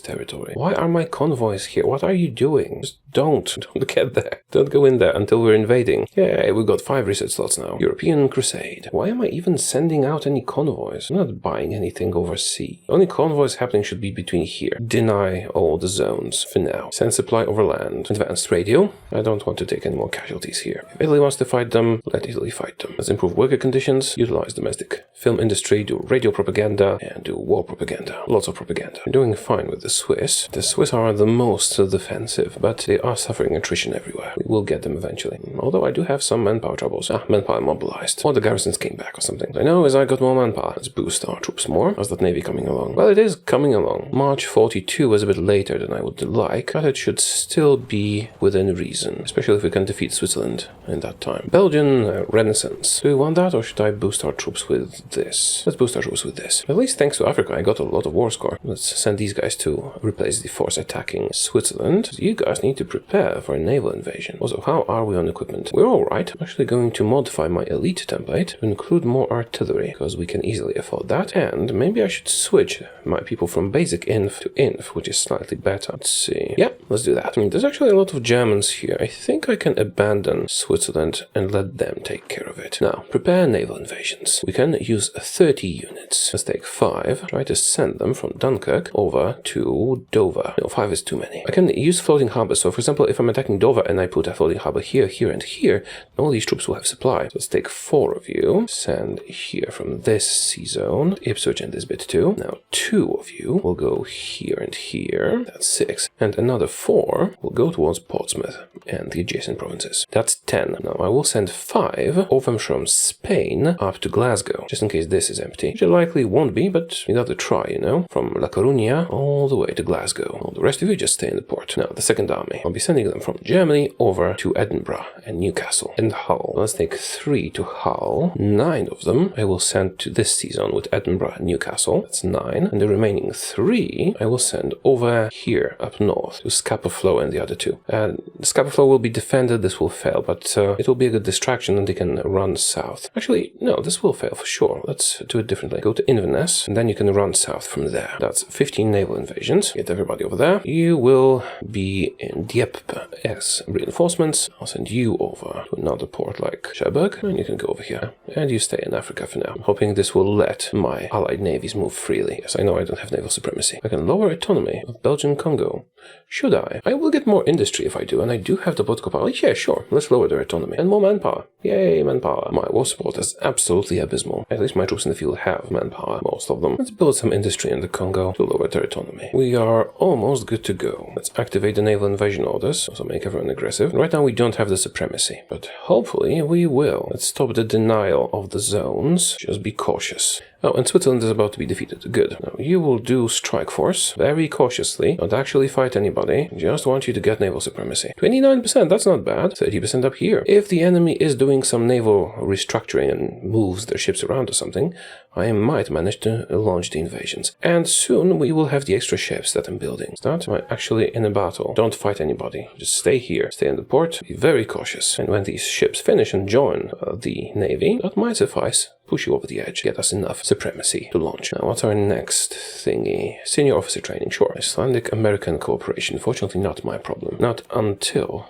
territory. Why are my convoys here? What are you doing? Just don't get there. Don't go in there until we're invading. Yeah, we've got 5 research slots now. European Crusade. Why am I even sending out any convoys? I'm not buying anything overseas. The only convoys happening should be between here. Deny all the zones for now. Send supply overland. Advanced radio. I don't want to take any more casualties here. If Italy wants to fight them, let Italy fight them. Let's improve worker conditions, utilize domestic film industry, do radio propaganda, and do war propaganda. Lots of propaganda. We're doing fine with the Swiss. The Swiss are the most defensive, but they are suffering attrition everywhere. We will get them eventually. Although I do have some manpower troubles. Manpower mobilized. Or the garrisons came back or something. I know as I got more manpower. Let's boost our troops more. How's that navy coming along? Well, it is coming along. March 42 was a bit later than I would like, but it should still be within reason, especially if we can defeat Switzerland in that time. Belgian Renaissance. Do we want that, or should I boost our troops with this? Let's boost our troops with this. At least thanks to Africa, I got a lot of war score. Let's send these guys to replace the force attacking Switzerland. So you guys need to prepare for a naval invasion. Also, how are we on equipment? We're alright. I'm actually going to modify my elite template to include more artillery, because we can easily afford that. And maybe I should switch my people from basic inf to inf, which is slightly better. Let's see. Yeah, let's do that. There's actually a lot of Germans here. I think I can abandon Switzerland and let them take care of it. Now, prepare naval invasions. We can use 30 units. Let's take 5. Try to send them from Dunkirk over to Dover. No, 5 is too many. I can use floating harbors. So, for example, if I'm attacking Dover and I put a floating harbor here, here, and here, all these troops will have supply. So let's take 4 of you. Send here from this sea zone. Ipswich and this bit too. Now 2 of you will go here and here. That's 6. And another 4 will go towards Portsmouth and the adjacent provinces. That's 10. Now I will send 5 of them from Spain up to Glasgow, just in case this is empty. Which it likely won't be, but you got to try, you know. From La Coruña all the way to Glasgow. All the rest of you just stay in the port. Now the second army, I'll be sending them from Germany over to Edinburgh and Newcastle and Hull. Let's take 3 to Hull. 9 of them I will send to this sea zone with Edinburgh and Newcastle. That's 9. And the remaining 3 I will send over here up north to Scapa Flow and the other 2. And Scapa Flow will be defended. This will fail, but it will be a good distraction and they can run south. Actually, no, this will fail for sure. Let's do it differently. Go to Inverness and then you can run south from there. That's 15 naval invasions. Get everybody over there. You will be in Dieppe as reinforcements. I'll send you over to another port like Cherbourg and you can go over here. And you stay in Africa for now. I'm hoping this will let my allied navies move freely. Yes, I know I don't have naval supremacy. I can lower autonomy of Belgian Congo. Should I? I will get more industry if I do, and I do have the political power. Yeah, sure. Let's lower their autonomy. And more manpower. Yay, manpower. My war support is absolutely abysmal. At least my troops in the field have manpower, most of them. Let's build some industry in the Congo to lower their autonomy. We are almost good to go. Let's activate the naval invasion orders, also make everyone aggressive. Right now we don't have the supremacy, but hopefully we will. Let's stop the denial of the zones. Just be cautious. Oh, and Switzerland is about to be defeated. Good. Now, you will do strike force very cautiously. Don't actually fight anybody. Just want you to get naval supremacy. 29%, that's not bad. 30% up here. If the enemy is doing some naval restructuring and moves their ships around or something, I might manage to launch the invasions. And soon we will have the extra ships that I'm building. Start actually in a battle. Don't fight anybody. Just stay here. Stay in the port. Be very cautious. And when these ships finish and join the navy, that might suffice. Push you over the edge, get us enough supremacy to launch. Now, what's our next thingy? Senior officer training, sure. Icelandic-American cooperation, fortunately not my problem. Not until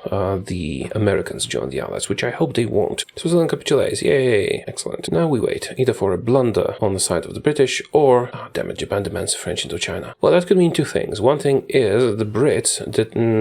the Americans join the Allies, which I hope they won't. Switzerland capitulates, yay, excellent. Now we wait, either for a blunder on the side of the British, or, damn it, Japan demands French Indochina. Well, that could mean 2 things. One thing is the Brits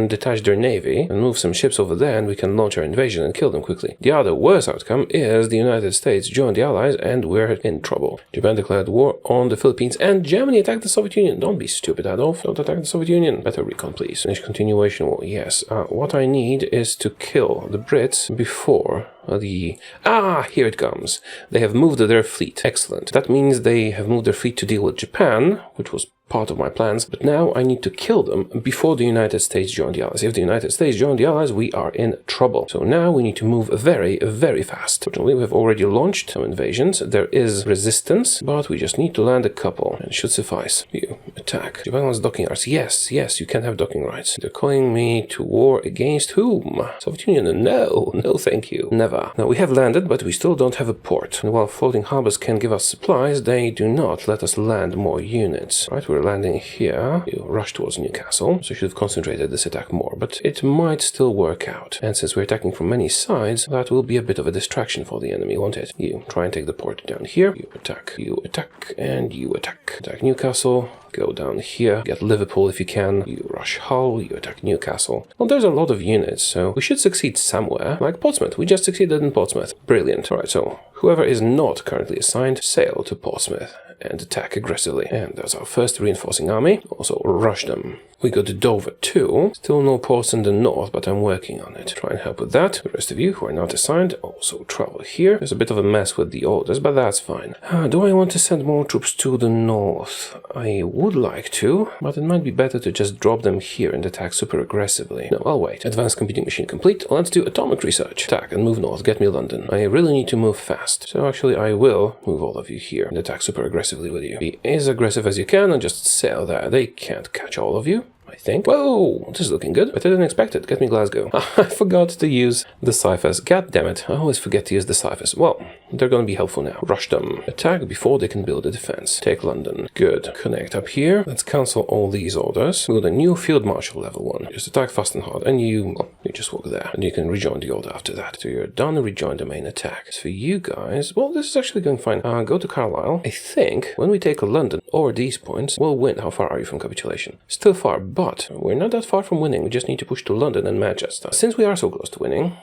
detach their navy and move some ships over there, and we can launch our invasion and kill them quickly. The other worse outcome is the United States join the Allies and we're in trouble. Japan declared war on the Philippines, and Germany attacked the Soviet Union. Don't be stupid, Adolf. Don't attack the Soviet Union. Better recon, please. Finish continuation war. Yes. What I need is to kill the Brits before here it comes. They have moved their fleet. Excellent. That means they have moved their fleet to deal with Japan, which was part of my plans, but now I need to kill them before the United States join the Allies. If the United States join the Allies, we are in trouble. So now we need to move very, very fast. Fortunately, we have already launched some invasions. There is resistance, but we just need to land a couple, and it should suffice. You attack. Japan wants docking rights. Yes, you can have docking rights. They're calling me to war against whom? Soviet Union? No, thank you. Never. Now, we have landed, but we still don't have a port. And while floating harbors can give us supplies, they do not let us land more units. Right, we're landing here. You rush towards Newcastle, so you should have concentrated this attack more, but it might still work out. And since we're attacking from many sides, that will be a bit of a distraction for the enemy, won't it? You try and take the port down here. You attack, and you attack. Attack Newcastle. Go down here, get Liverpool if you can. You rush Hull, you attack Newcastle. Well, there's a lot of units, so we should succeed somewhere. Like Portsmouth, we just succeeded in Portsmouth. Brilliant. Alright, so whoever is not currently assigned, sail to Portsmouth and attack aggressively. And that's our first reinforcing army. Also rush them. We go to Dover too. Still no ports in the north, but I'm working on it. Try and help with that. The rest of you who are not assigned also travel here. There's a bit of a mess with the orders, but that's fine. Do I want to send more troops to the north? I would like to, but it might be better to just drop them here and attack super aggressively. No, I'll wait. Advanced computing machine complete. Let's do atomic research. Attack and move north. Get me London. I really need to move fast. So actually I will move all of you here and attack super aggressively with you. Be as aggressive as you can and just sail there. They can't catch all of you, I think. Whoa, this is looking good. Better than expected. Get me Glasgow. I forgot to use the ciphers. God damn it. I always forget to use the ciphers. Well, they're going to be helpful now. Rush them. Attack before they can build a defense. Take London. Good. Connect up here. Let's cancel all these orders. Build a new field marshal level 1. Just attack fast and hard. And you just walk there. And you can rejoin the order after that. So you're done. Rejoin the main attack. As for you guys, well, this is actually going fine. Go to Carlisle. I think when we take London or these points, we'll win. How far are you from capitulation? Still far, but we're not that far from winning. We just need to push to London and Manchester. Since we are so close to winning,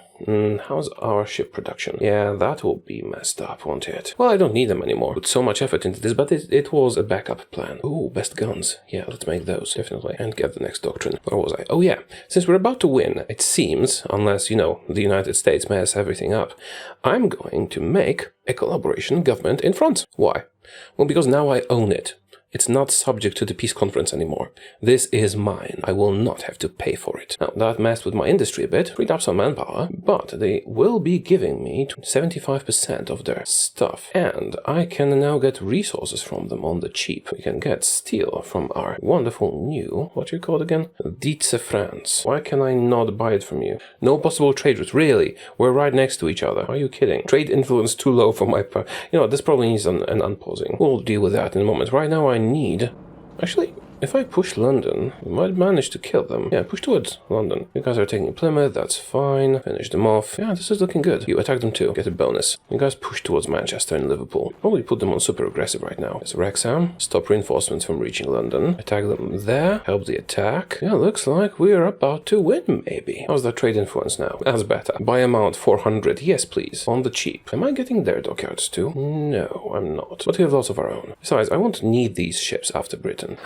how's our ship production? Yeah, that will be messed up, won't it? Well, I don't need them anymore. Put so much effort into this, but it was a backup plan. Ooh, best guns. Yeah, let's make those, definitely. And get the next doctrine. Where was I? Oh yeah, since we're about to win, it seems, unless, the United States mess everything up, I'm going to make a collaboration government in France. Why? Well, because now I own it. It's not subject to the peace conference anymore. This is mine. I will not have to pay for it. Now, that messed with my industry a bit, freed up some manpower, but they will be giving me 75% of their stuff. And I can now get resources from them on the cheap. We can get steel from our wonderful new, what you call it again? Dietze France. Why can I not buy it from you? No possible trade route. Really? We're right next to each other. Are you kidding? Trade influence too low for my this probably needs an unpausing. We'll deal with that in a moment. Right now I need... Actually, if I push London, we might manage to kill them. Yeah, push towards London. You guys are taking Plymouth, that's fine. Finish them off. Yeah, this is looking good. You attack them too, get a bonus. You guys push towards Manchester and Liverpool. Probably put them on super aggressive right now. It's Wrexham. Stop reinforcements from reaching London. Attack them there. Help the attack. Yeah, looks like we're about to win, maybe. How's that trade influence now? That's better. Buy amount 400. Yes, please. On the cheap. Am I getting their dockyards too? No, I'm not. But we have lots of our own. Besides, I won't need these ships after Britain.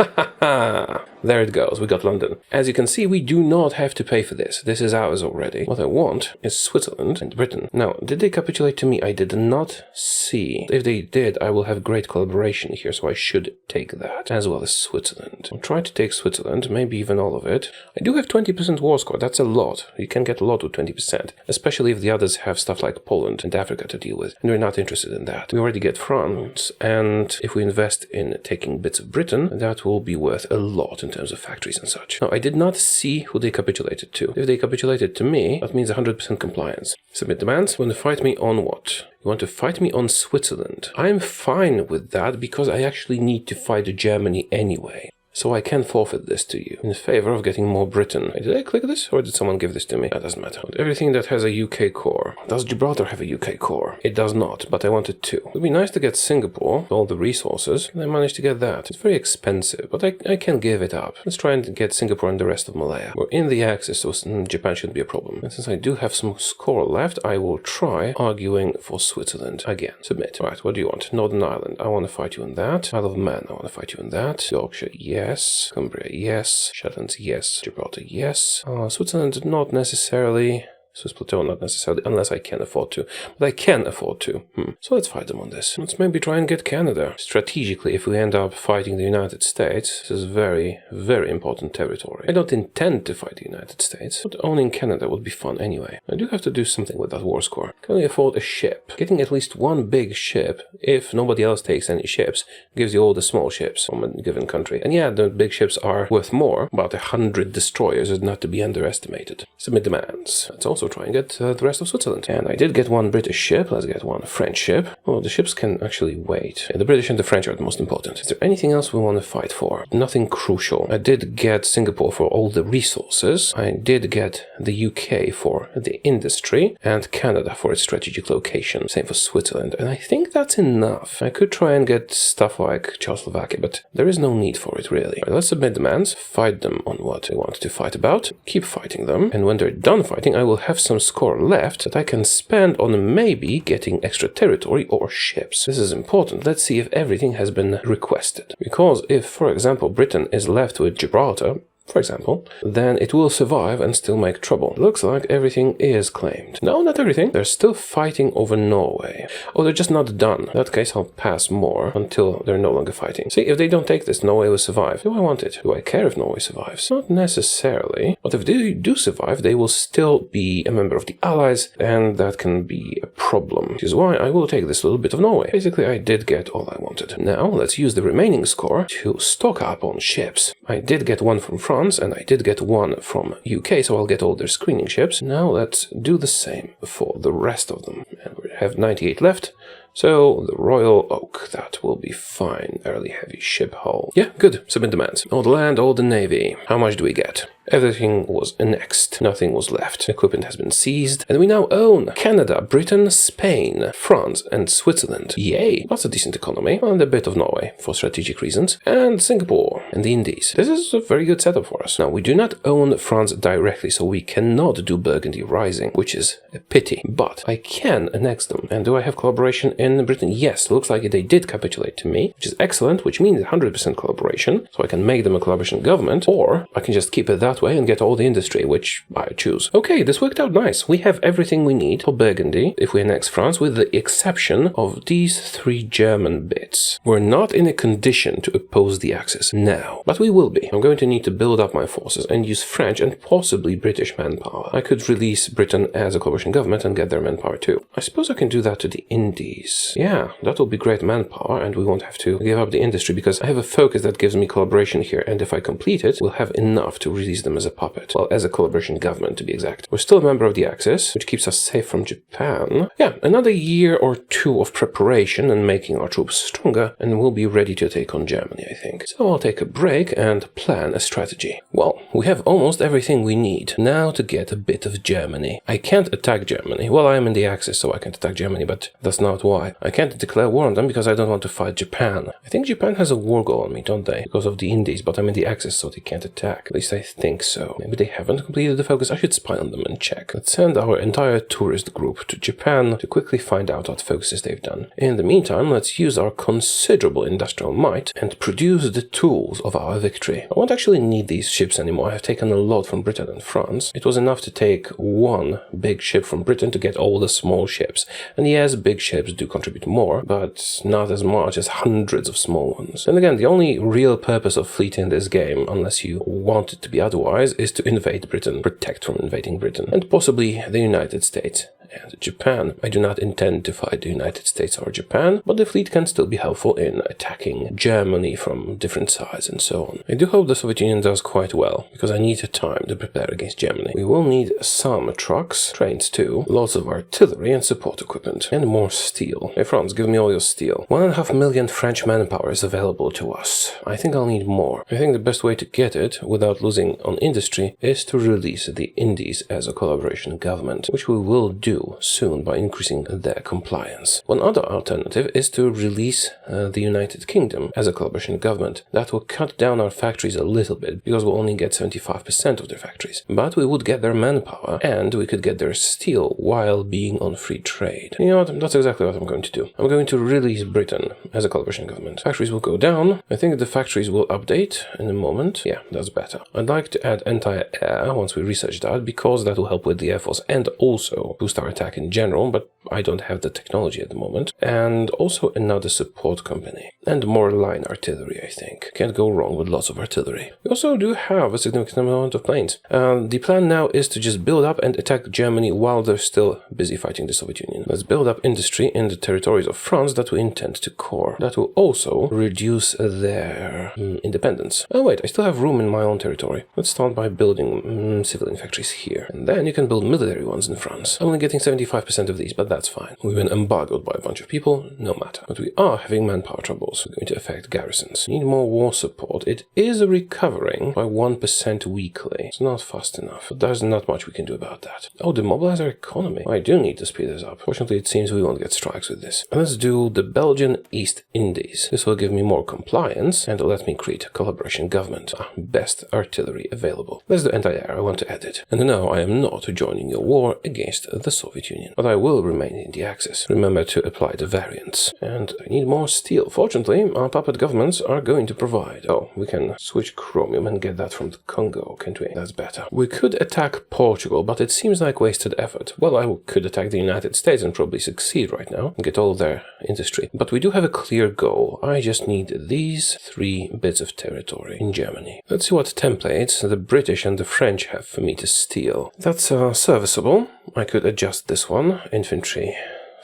There it goes, we got London. As you can see, we do not have to pay for this. This is ours already. What I want is Switzerland and Britain. Now, did they capitulate to me? I did not see. If they did, I will have great collaboration here, so I should take that, as well as Switzerland. I'll try to take Switzerland, maybe even all of it. I do have 20% war score, that's a lot. You can get a lot with 20%, especially if the others have stuff like Poland and Africa to deal with, and we're not interested in that. We already get France, and if we invest in taking bits of Britain, that will be worth a lot in terms of factories and such. Now, I did not see who they capitulated to. If they capitulated to me, that means 100% compliance. Submit demands. You want to fight me on what? You want to fight me on Switzerland. I'm fine with that because I actually need to fight Germany anyway. so I can forfeit this to you in favor of getting more Britain. Did I click this, or did someone give this to me? That doesn't matter. Everything that has a UK core. Does Gibraltar have a UK core? It does not, but I wanted to. It would be nice to get Singapore, all the resources, and I managed to get that. It's very expensive, but I can give it up. Let's try and get Singapore and the rest of Malaya. We're in the Axis, so Japan shouldn't be a problem. And since I do have some score left, I will try arguing for Switzerland again. Submit. Right, what do you want? Northern Ireland. I want to fight you in that. Isle of Man. I want to fight you in that. Yorkshire, yes. Cumbria, yes. Shetlands, yes. Gibraltar, yes. Switzerland, not necessarily. Swiss Plateau, not necessarily, unless I can afford to. But I can afford to. So let's fight them on this. Let's maybe try and get Canada. Strategically, if we end up fighting the United States, this is very, very important territory. I don't intend to fight the United States, but owning Canada would be fun anyway. I do have to do something with that war score. Can we afford a ship? Getting at least one big ship, if nobody else takes any ships, gives you all the small ships from a given country. And yeah, the big ships are worth more, but 100 destroyers is not to be underestimated. Submit demands. Let's also try and get the rest of Switzerland. And I did get one British ship. Let's get one French ship. Oh, the ships can actually wait. Yeah, the British and the French are the most important. Is there anything else we want to fight for? Nothing crucial. I did get Singapore for all the resources. I did get the UK for the industry and Canada for its strategic location. Same for Switzerland. And I think that's enough. I could try and get stuff like Czechoslovakia, but there is no need for it really. Right, let's submit demands. Fight them on what they want to fight about. Keep fighting them. And when they're done fighting, I will have some score left that I can spend on maybe getting extra territory or ships. This is important. Let's see if everything has been requested. Because if, for example, Britain is left with Gibraltar, for example, then it will survive and still make trouble. It looks like everything is claimed. No, not everything. They're still fighting over Norway. Oh, they're just not done. In that case, I'll pass more until they're no longer fighting. See, if they don't take this, Norway will survive. Do I want it? Do I care if Norway survives? Not necessarily. But if they do survive, they will still be a member of the Allies, and that can be a problem. Which is why I will take this little bit of Norway. Basically, I did get all I wanted. Now, let's use the remaining score to stock up on ships. I did get one from France, and I did get one from UK, so I'll get all their screening ships. Now let's do the same for the rest of them. And we have 98 left. So, the Royal Oak, that will be fine. Early heavy ship hull. Yeah, good. Submit demands. All the land, all the navy. How much do we get? Everything was annexed. Nothing was left. Equipment has been seized. And we now own Canada, Britain, Spain, France, and Switzerland. Yay! That's a decent economy. And a bit of Norway, for strategic reasons. And Singapore, and the Indies. This is a very good setup for us. Now, we do not own France directly, so we cannot do Burgundy Rising, which is a pity. But I can annex them. And do I have collaboration in Britain? Yes, looks like they did capitulate to me, which is excellent, which means 100% collaboration, so I can make them a collaboration government, or I can just keep it that way and get all the industry, which I choose. Okay, this worked out nice. We have everything we need for Burgundy if we annex France, with the exception of these 3 German bits. We're not in a condition to oppose the Axis now, but we will be. I'm going to need to build up my forces and use French and possibly British manpower. I could release Britain as a coalition government and get their manpower too. I suppose I can do that to the Indies. Yeah, that will be great manpower, and we won't have to give up the industry because I have a focus that gives me collaboration here, and if I complete it, we'll have enough to release them as a puppet. Well, as a collaboration government, to be exact. We're still a member of the Axis, which keeps us safe from Japan. Yeah, another year or 2 of preparation and making our troops stronger, and we'll be ready to take on Germany, I think. So I'll take a break and plan a strategy. Well, we have almost everything we need now to get a bit of Germany. I can't attack Germany. Well, I am in the Axis, so I can't attack Germany, but that's not why. I can't declare war on them because I don't want to fight Japan. I think Japan has a war goal on me, don't they? Because of the Indies, but I'm in the Axis, so they can't attack. At least I think so. Maybe they haven't completed the focus. I should spy on them and check. Let's send our entire tourist group to Japan to quickly find out what focuses they've done. In the meantime, let's use our considerable industrial might and produce the tools of our victory. I won't actually need these ships anymore. I've taken a lot from Britain and France. It was enough to take 1 big ship from Britain to get all the small ships. And yes, big ships do contribute more, but not as much as hundreds of small ones. And again, the only real purpose of fleet in this game, unless you want it to be otherwise, is to invade Britain, protect from invading Britain, and possibly the United States and Japan. I do not intend to fight the United States or Japan, but the fleet can still be helpful in attacking Germany from different sides and so on. I do hope the Soviet Union does quite well, because I need time to prepare against Germany. We will need some trucks, trains too, lots of artillery and support equipment, and more steel. Hey France, give me all your steel. 1.5 million French manpower is available to us. I think I'll need more. I think the best way to get it, without losing on industry, is to release the Indies as a collaboration government, which we will do soon by increasing their compliance. One other alternative is to release the United Kingdom as a collaboration government. That will cut down our factories a little bit, because we'll only get 75% of their factories. But we would get their manpower, and we could get their steel while being on free trade. You know what? That's exactly what I'm going to do. I'm going to release Britain as a collaboration government. Factories will go down. I think the factories will update in a moment. Yeah, that's better. I'd like to add anti-air once we research that, because that will help with the Air Force and also boost our attack in general, but I don't have the technology at the moment. And also another support company. And more line artillery, I think. Can't go wrong with lots of artillery. We also do have a significant amount of planes. The plan now is to just build up and attack Germany while they're still busy fighting the Soviet Union. Let's build up industry in the territories of France that we intend to core. That will also reduce their independence. Oh wait, I still have room in my own territory. Let's start by building civilian factories here. And then you can build military ones in France. I'm only getting 75% of these, but that's fine. We've been embargoed by a bunch of people, no matter. But we are having manpower troubles. We're going to affect garrisons. Need more war support. It is recovering by 1% weekly. It's not fast enough, but there's not much we can do about that. Oh, demobilize our economy. I do need to speed this up. Fortunately, it seems we won't get strikes with this. And let's do the Belgian East Indies. This will give me more compliance and let me create a collaboration government. Best artillery available. Let's do anti-air. I want to add it. And no, I am not joining your war against the Soviet Union, but I will remain in the Axis. Remember to apply the variants. And I need more steel. Fortunately, our puppet governments are going to provide. Oh, we can switch chromium and get that from the Congo, can't we? That's better. We could attack Portugal, but it seems like wasted effort. Well, I could attack the United States and probably succeed right now and get all their industry. But we do have a clear goal. I just need these 3 bits of territory in Germany. Let's see what templates the British and the French have for me to steal. That's serviceable. I could adjust this one. Infantry.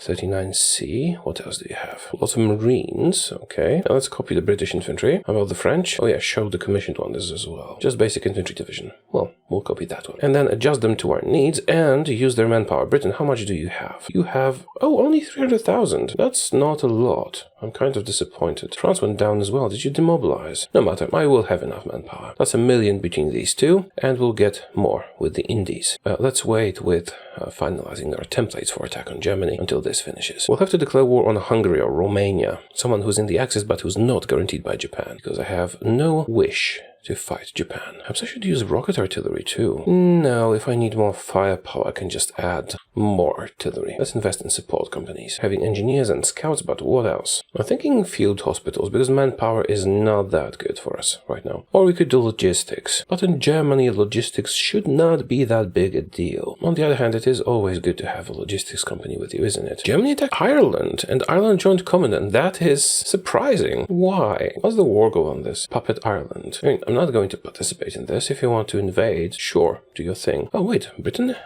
39C. What else do you have? Lots of Marines. Okay. Now let's copy the British infantry. How about the French? Oh yeah, show the commissioned one this as well. Just basic infantry division. Well, we'll copy that one. And then adjust them to our needs and use their manpower. Britain, how much do you have? You have, oh, only 300,000. That's not a lot. I'm kind of disappointed. France went down as well. Did you demobilize? No matter. I will have enough manpower. That's 1 million between these two, and we'll get more with the Indies. Let's wait with finalizing our templates for attack on Germany until this finishes. We'll have to declare war on Hungary or Romania, someone who's in the Axis but who's not guaranteed by Japan, because I have no wish to fight Japan. Perhaps I should use rocket artillery too. No, if I need more firepower, I can just add more artillery. Let's invest in support companies, having engineers and scouts, but what else? I'm thinking field hospitals, because manpower is not that good for us right now. Or we could do logistics. But in Germany, logistics should not be that big a deal. On the other hand, it is always good to have a logistics company with you, isn't it? Germany attacked Ireland, and Ireland joined Commandant. That is surprising. Why? What's the war goal on this? Puppet Ireland. I mean, I'm not going to participate in this. If you want to invade, sure, do your thing. Oh wait, Britain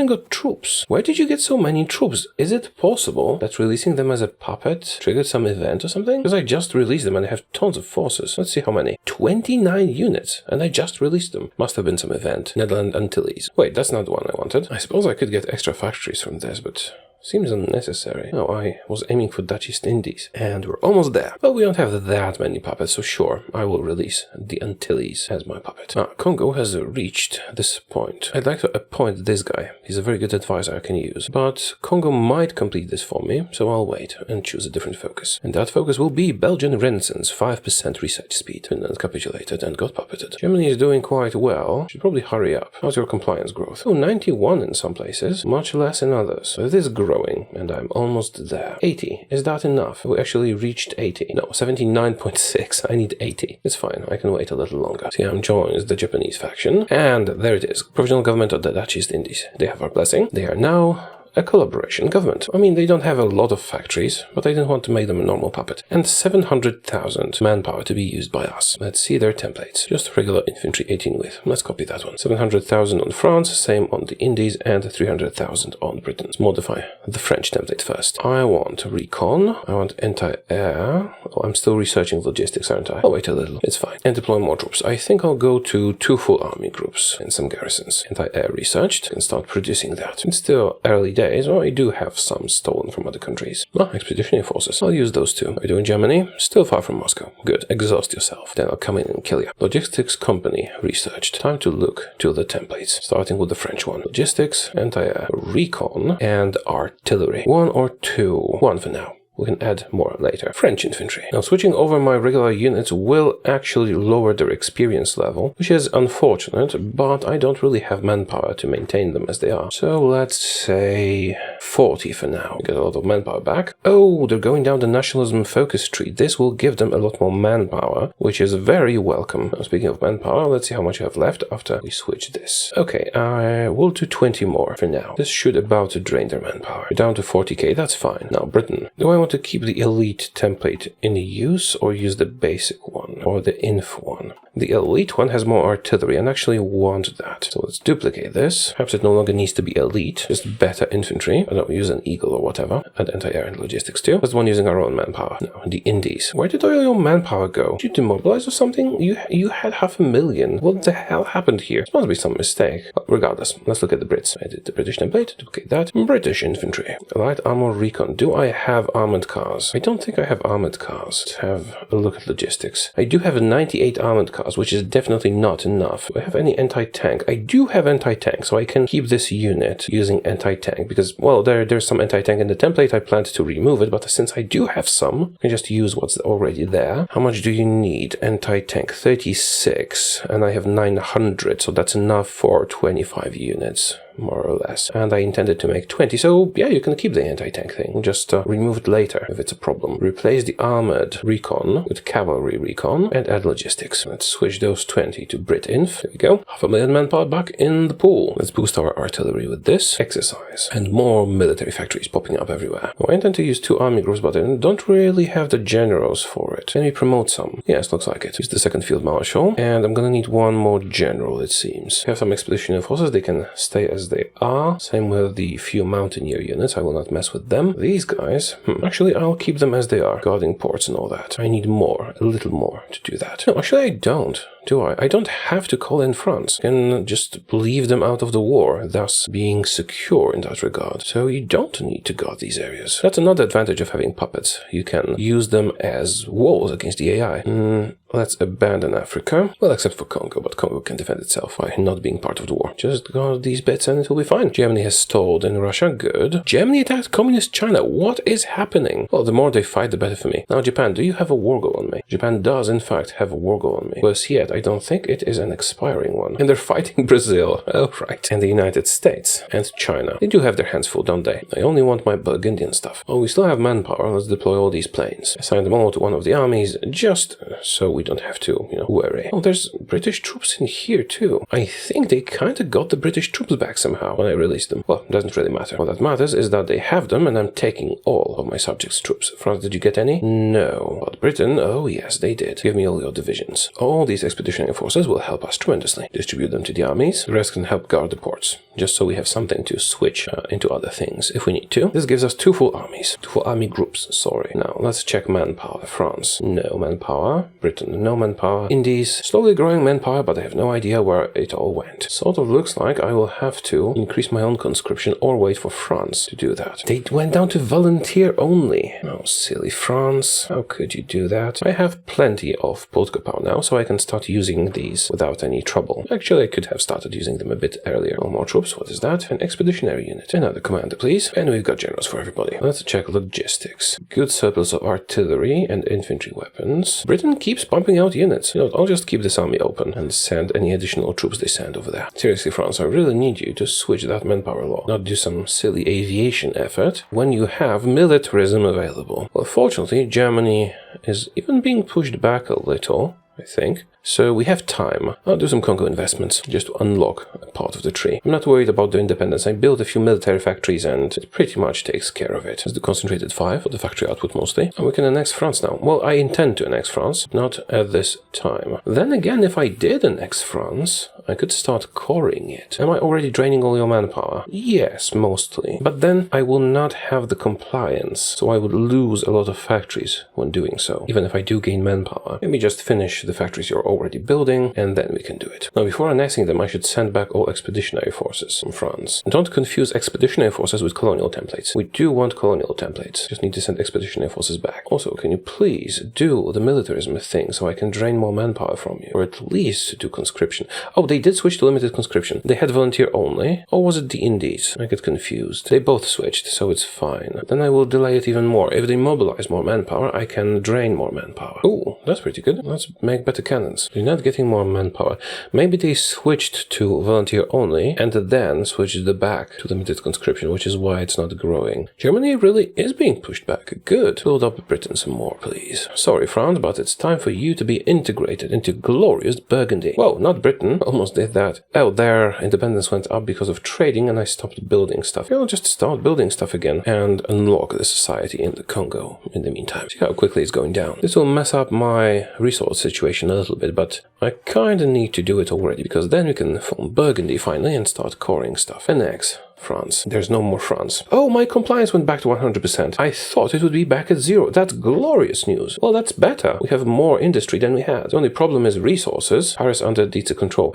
got troops. Where did you get so many troops? Is it possible that releasing them as a puppet triggered some event or something? Because I just released them and I have tons of forces. Let's see how many. 29 units, and I just released them. Must have been some event. Netherlands Antilles. Wait, that's not the one I wanted. I suppose I could get extra factories from this, but seems unnecessary. No, I was aiming for Dutch East Indies, and we're almost there. But we don't have that many puppets, so sure, I will release the Antilles as my puppet. Congo has reached this point. I'd like to appoint this guy. He's a very good advisor I can use. But Congo might complete this for me, so I'll wait and choose a different focus. And that focus will be Belgian Renaissance, 5% research speed. Finland capitulated and got puppeted. Germany is doing quite well. Should probably hurry up. How's your compliance growth? Oh, 91 in some places, much less in others. So it is growing, and I'm almost there. 80. Is that enough? We actually reached 80. No, 79.6. I need 80. It's fine. I can wait a little longer. Siam joins the Japanese faction, and there it is. Provisional government of the Dutch East Indies. They have our blessing. They are now a collaboration government. I mean, they don't have a lot of factories, but I didn't want to make them a normal puppet. And 700,000 manpower to be used by us. Let's see their templates. Just regular infantry 18 with. Let's copy that one. 700,000 on France, same on the Indies, and 300,000 on Britain. Let's modify the French template first. I want recon. I want anti-air. Oh, I'm still researching logistics, aren't I? I'll wait a little. It's fine. And deploy more troops. I think I'll go to 2 full army groups and some garrisons. Anti-air researched and start producing that. It's still early days. Well, I do have some stolen from other countries. Ah, expeditionary forces. I'll use those two. Are you doing Germany? Still far from Moscow. Good. Exhaust yourself. Then I'll come in and kill you. Logistics company researched. Time to look to the templates. Starting with the French one. Logistics, anti-air, recon, and artillery. 1 or 2. 1 for now. We can add more later. French infantry. Now, switching over my regular units will actually lower their experience level, which is unfortunate, but I don't really have manpower to maintain them as they are. So let's say 40 for now. Get a lot of manpower back. Oh, they're going down the nationalism focus tree. This will give them a lot more manpower, which is very welcome. Now, speaking of manpower, let's see how much I have left after we switch this. Okay, I will do 20 more for now. This should about drain their manpower. We're down to 40k, that's fine. Now, Britain. Do I want to keep the elite template in use or use the basic one or the inf one? The elite one has more artillery and actually want that. So let's duplicate this. Perhaps it no longer needs to be elite, just better infantry. I don't use an eagle or whatever. And anti-air and logistics too. That's the one using our own manpower. No, the Indies. Where did all your manpower go? Did you demobilize or something? You had 500,000. What the hell happened here? There must be some mistake. But regardless, let's look at the Brits. Edit the British template, duplicate that. British infantry. Light armor recon. Do I have armored cars? I don't think I have armored cars. Let's have a look at logistics. I do have 98 armored cars, which is definitely not enough. Do I have any anti-tank? I do have anti-tank, so I can keep this unit using anti-tank because, well, there's some anti-tank in the template. I planned to remove it, but since I do have some, I can just use what's already there. How much do you need? Anti-tank 36, and I have 900, so that's enough for 25 units. More or less. And I intended to make 20, so yeah, you can keep the anti-tank thing. We'll just remove it later if it's a problem. Replace the armored recon with cavalry recon and add logistics. Let's switch those 20 to Brit Inf. There we go. 500,000 manpower back in the pool. Let's boost our artillery with this. Exercise. And more military factories popping up everywhere. Well, I intend to use 2 army groups, but I don't really have the generals for it. Can we promote some? Yes, looks like it. Use the 2nd Field Marshal. And I'm gonna need 1 more general, it seems. We have some expeditionary forces. They can stay as they are. Same with the few mountaineer units. I will not mess with them. These guys, actually, I'll keep them as they are, guarding ports and all that. I need more, a little more to do that. No, actually, I don't. Do I? I don't have to call in France. I can just leave them out of the war, thus being secure in that regard. So you don't need to guard these areas. That's another advantage of having puppets. You can use them as walls against the AI. Let's abandon Africa. Well, except for Congo, but Congo can defend itself by not being part of the war. Just guard these bits and it will be fine. Germany has stalled in Russia. Good. Germany attacked communist China. What is happening? Well, the more they fight, the better for me. Now, Japan, do you have a war goal on me? Japan does, in fact, have a war goal on me. Worse yet, I don't think it is an expiring one. And they're fighting Brazil. Oh, right. And the United States. And China. They do have their hands full, don't they? I only want my Burgundian stuff. Oh, we still have manpower. Let's deploy all these planes. Assign them all to one of the armies, just so we don't have to, worry. Oh, there's British troops in here, too. I think they kind of got the British troops back somehow when I released them. Well, doesn't really matter. What that matters is that they have them, and I'm taking all of my subjects' troops. France, did you get any? No. But Britain, oh yes, they did. Give me all your divisions. All these expeditionary forces will help us tremendously. Distribute them to the armies. The rest can help guard the ports, just so we have something to switch into other things if we need to. This gives us 2 full armies. 2 full army groups, sorry. Now, let's check manpower. France, no manpower. Britain, no manpower. Indies, slowly growing manpower, but I have no idea where it all went. Sort of looks like I will have to increase my own conscription or wait for France to do that. They went down to volunteer only. Oh, silly France. How could you do that? I have plenty of political power now, so I can start using these without any trouble. Actually, I could have started using them a bit earlier. No more troops. What is that? An expeditionary unit. Another commander, please. And we've got generals for everybody. Let's check logistics. Good surplus of artillery and infantry weapons. Britain keeps pumping out units. I'll just keep this army open and send any additional troops they send over there. Seriously, France, I really need you to switch that manpower law. Not do some silly aviation effort when you have militarism available. Well, fortunately, Germany is even being pushed back a little. I think. So we have time. I'll do some Congo investments just to unlock a part of the tree. I'm not worried about the independence. I built a few military factories and it pretty much takes care of it. Let's do concentrated 5 for the factory output mostly. And we can annex France now. Well, I intend to annex France, not at this time. Then again, if I did annex France, I could start coring it. Am I already draining all your manpower? Yes, mostly. But then I will not have the compliance, so I would lose a lot of factories when doing so. Even if I do gain manpower. Maybe just finish the factories you're already building, and then we can do it. Now, before annexing them, I should send back all expeditionary forces from France. Don't confuse expeditionary forces with colonial templates. We do want colonial templates. Just need to send expeditionary forces back. Also, can you please do the militarism thing so I can drain more manpower from you? Or at least do conscription. Oh, they did switch to limited conscription. They had volunteer only, or was it the Indies? I get confused. They both switched, so it's fine. Then I will delay it even more. If they mobilize more manpower, I can drain more manpower. Ooh, that's pretty good. Let's make better cannons. You're not getting more manpower. Maybe they switched to volunteer only, and then switched back to limited conscription, which is why it's not growing. Germany really is being pushed back. Good. Build up Britain some more, please. Sorry, France, but it's time for you to be integrated into glorious Burgundy. Whoa, not Britain. Almost did that. Oh, their independence went up because of trading, and I stopped building stuff. I'll just start building stuff again and unlock the society in the Congo in the meantime. See how quickly it's going down. This will mess up my resource situation a little bit, but I kinda need to do it already, because then we can form Burgundy finally and start coring stuff. Annex France. There's no more France. Oh, my compliance went back to 100%. I thought it would be back at 0. That's glorious news. Well, that's better. We have more industry than we had. The only problem is resources. Paris under Dietze control.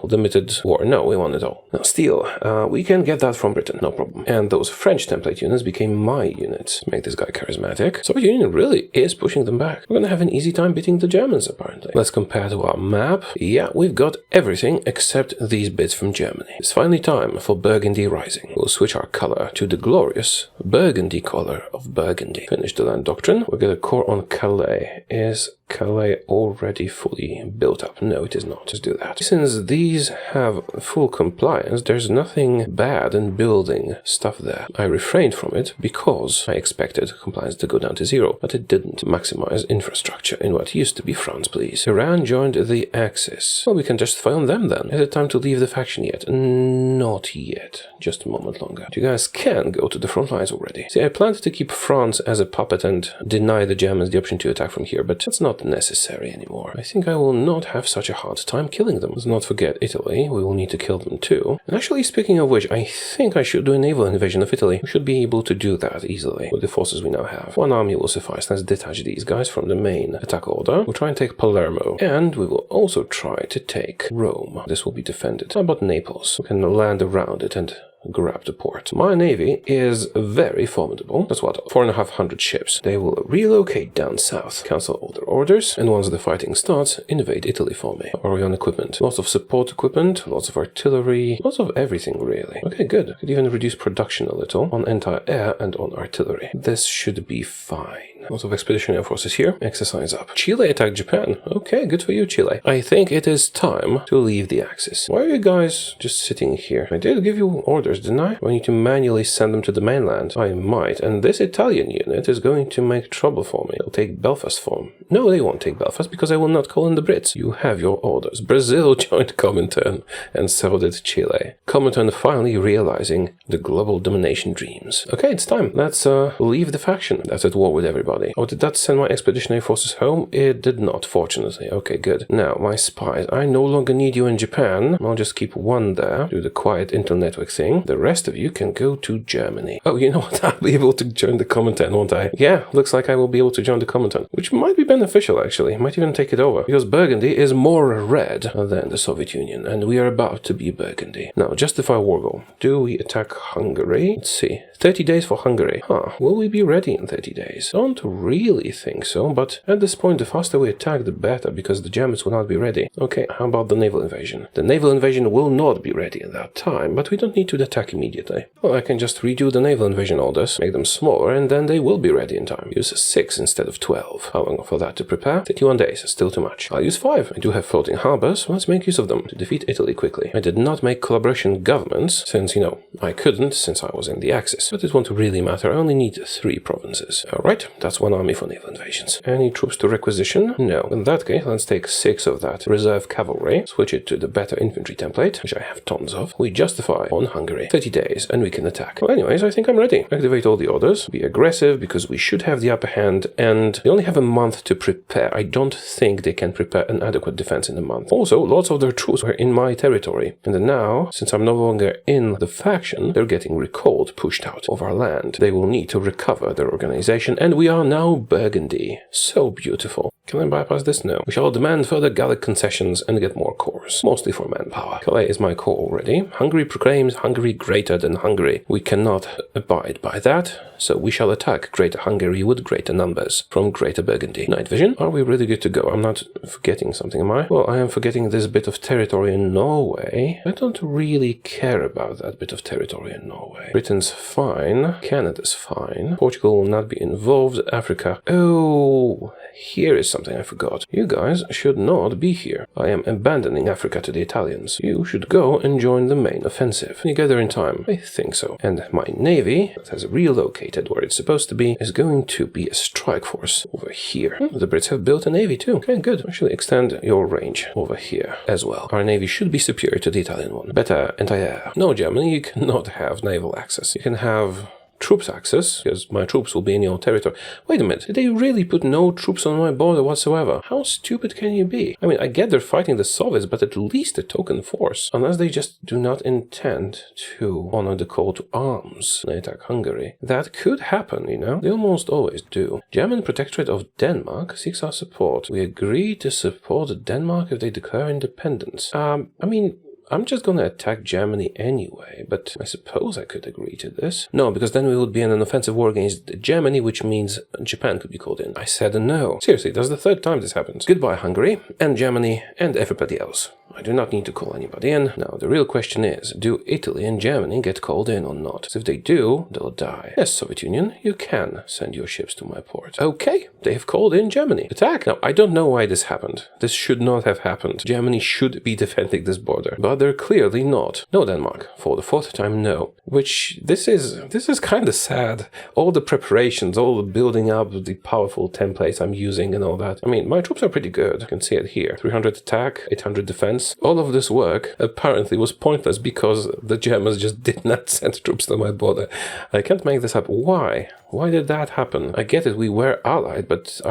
Limited war. No, we want it all. Now, steel. We can get that from Britain. No problem. And those French template units became my units. Make this guy charismatic. Soviet Union really is pushing them back. We're gonna have an easy time beating the Germans, apparently. Let's compare to our map. Yeah, we've got everything except these bits from Germany. It's finally time for Burgundy Rising. We'll switch our color to the glorious burgundy color of Burgundy. Finish the land doctrine. We'll get a core on Calais. Is Calais already fully built up? No, it is not. Let's do that. Since these have full compliance, there's nothing bad in building stuff there. I refrained from it because I expected compliance to go down to 0, but it didn't. Maximize infrastructure in what used to be France, please. Iran joined the Axis. Well, we can just phone them then. Is it time to leave the faction yet? Not yet. Just a moment longer. You guys can go to the front lines already. See, I planned to keep France as a puppet and deny the Germans the option to attack from here, but that's not necessary anymore. I think I will not have such a hard time killing them. Let's not forget Italy. We will need to kill them too. And actually, speaking of which, I think I should do a naval invasion of Italy. We should be able to do that easily with the forces we now have. One army will suffice. Let's detach these guys from the main attack order. We'll try and take Palermo. And we will also try to take Rome. This will be defended. How about Naples? We can land around it and grab the port. My navy is very formidable. That's what, 4,500 ships. They will relocate down south, cancel all their orders, and once the fighting starts, invade Italy for me. How are we on equipment? Lots of support equipment, lots of artillery, lots of everything really. Okay, good. Could even reduce production a little on anti-air and on artillery. This should be fine. Lots of expeditionary forces here. Exercise up. Chile attacked Japan. Okay, good for you, Chile. I think it is time to leave the Axis. Why are you guys just sitting here? I did give you orders, didn't I? I need to manually send them to the mainland. I might. And this Italian unit is going to make trouble for me. They'll take Belfast form. No, they won't take Belfast because I will not call in the Brits. You have your orders. Brazil joined Comintern, and so did Chile. Comintern finally realizing the global domination dreams. Okay, it's time. Let's leave the faction that's at war with everybody. Oh, did that send my expeditionary forces home? It did not, fortunately. Okay, good. Now, my spies. I no longer need you in Japan. I'll just keep one there. Do the quiet intel network thing. The rest of you can go to Germany. Oh, you know what? I'll be able to join the Comintern, won't I? Yeah, looks like I will be able to join the Comintern, which might be beneficial, actually. Might even take it over, because Burgundy is more red than the Soviet Union, and we are about to be Burgundy. Now, justify war goal. Do we attack Hungary? Let's see. 30 days for Hungary. Will we be ready in 30 days? Don't really think so, but at this point, the faster we attack, the better, because the Germans will not be ready. Okay, how about the naval invasion? The naval invasion will not be ready at that time, but we don't need to attack immediately. Well, I can just redo the naval invasion orders, make them smaller, and then they will be ready in time. Use 6 instead of 12. How long for that to prepare? 31 days, still too much. I'll use 5. I do have floating harbors, so let's make use of them to defeat Italy quickly. I did not make collaboration governments, since, I couldn't, since I was in the Axis. But it won't really matter, I only need 3 provinces. Alright, that's That's 1 army for naval invasions. Any troops to requisition? No. In that case, let's take 6 of that reserve cavalry, switch it to the better infantry template, which I have tons of. We justify on Hungary. 30 days, and we can attack. Well, anyways, I think I'm ready. Activate all the orders. Be aggressive, because we should have the upper hand, and they only have a month to prepare. I don't think they can prepare an adequate defense in a month. Also, lots of their troops were in my territory, and now, since I'm no longer in the faction, they're getting recalled, pushed out of our land. They will need to recover their organization, and we are now Burgundy. So beautiful. Can I bypass this? No. We shall demand further Gallic concessions and get more cores, mostly for manpower. Calais is my core already. Hungary proclaims Hungary greater than Hungary. We cannot abide by that, so we shall attack Greater Hungary with greater numbers from Greater Burgundy. Night vision. Are we really good to go? I'm not forgetting something, am I? Well, I am forgetting this bit of territory in Norway. I don't really care about that bit of territory in Norway. Britain's fine. Canada's fine. Portugal will not be involved. Africa. Oh, here is something I forgot. You guys should not be here. I am abandoning Africa to the Italians. You should go and join the main offensive. Can you get there in time? I think so. And my navy, that has relocated where it's supposed to be, is going to be a strike force over here. The Brits have built a navy too. Okay, good. Actually, extend your range over here as well. Our navy should be superior to the Italian one. Better anti-air. No, Germany, you cannot have naval access. You can have troops access, because my troops will be in your territory. Wait a minute, did they really put no troops on my border whatsoever? How stupid can you be? I mean, I get they're fighting the Soviets, but at least a token force. Unless they just do not intend to honor the call to arms when they attack Hungary. That could happen, you know? They almost always do. German Protectorate of Denmark seeks our support. We agree to support Denmark if they declare independence. I mean, I'm just gonna attack Germany anyway, but I suppose I could agree to this. No, because then we would be in an offensive war against Germany, which means Japan could be called in. I said no. Seriously, that's the 3rd time this happens. Goodbye, Hungary, and Germany, and everybody else. I do not need to call anybody in. Now, the real question is, do Italy and Germany get called in or not? So if they do, they'll die. Yes, Soviet Union, you can send your ships to my port. Okay, they have called in Germany. Attack! Now, I don't know why this happened. This should not have happened. Germany should be defending this border, but they're clearly not. No, Denmark. For the 4th time, no. Which, this is kind of sad. All the preparations, all the building up, the powerful templates I'm using and all that. I mean, my troops are pretty good. You can see it here. 300 attack, 800 defense. All of this work apparently was pointless because the Germans just did not send troops to my border. I can't make this up. Why? Why did that happen? I get it, we were allied, but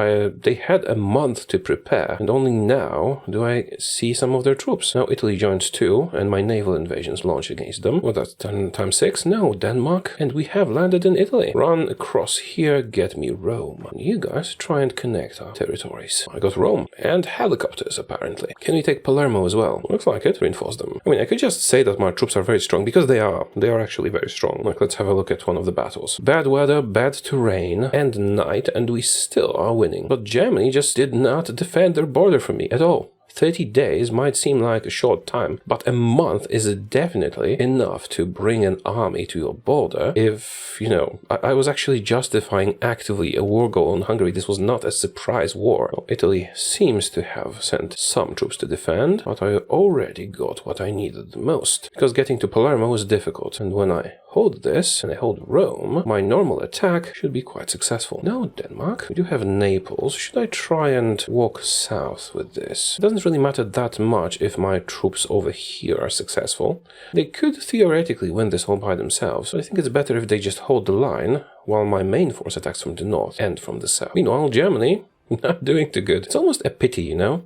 they had a month to prepare, and only now do I see some of their troops. Now Italy joins too, and my naval invasions launch against them. Well, that's 10 times 6. No, Denmark. And we have landed in Italy. Run across here, get me Rome. You guys try and connect our territories. I got Rome. And helicopters, apparently. Can we take Palermo as well? Looks like it. Reinforce them. I mean, I could just say that my troops are very strong, because they are. They are actually very strong. Like, let's have a look at one of the battles. Bad weather, bad terrain, and night, and we still are winning. But Germany just did not defend their border from me at all. 30 days might seem like a short time, but a month is definitely enough to bring an army to your border. If, you know, I was actually justifying actively a war goal on Hungary. This was not a surprise war. Well, Italy seems to have sent some troops to defend, but I already got what I needed the most, because getting to Palermo was difficult, and when I hold this, and I hold Rome, my normal attack should be quite successful. No, Denmark. We do have Naples. Should I try and walk south with this? It doesn't really matter that much if my troops over here are successful. They could theoretically win this all by themselves, but I think it's better if they just hold the line, while my main force attacks from the north and from the south. Meanwhile, Germany, not doing too good. It's almost a pity, you know?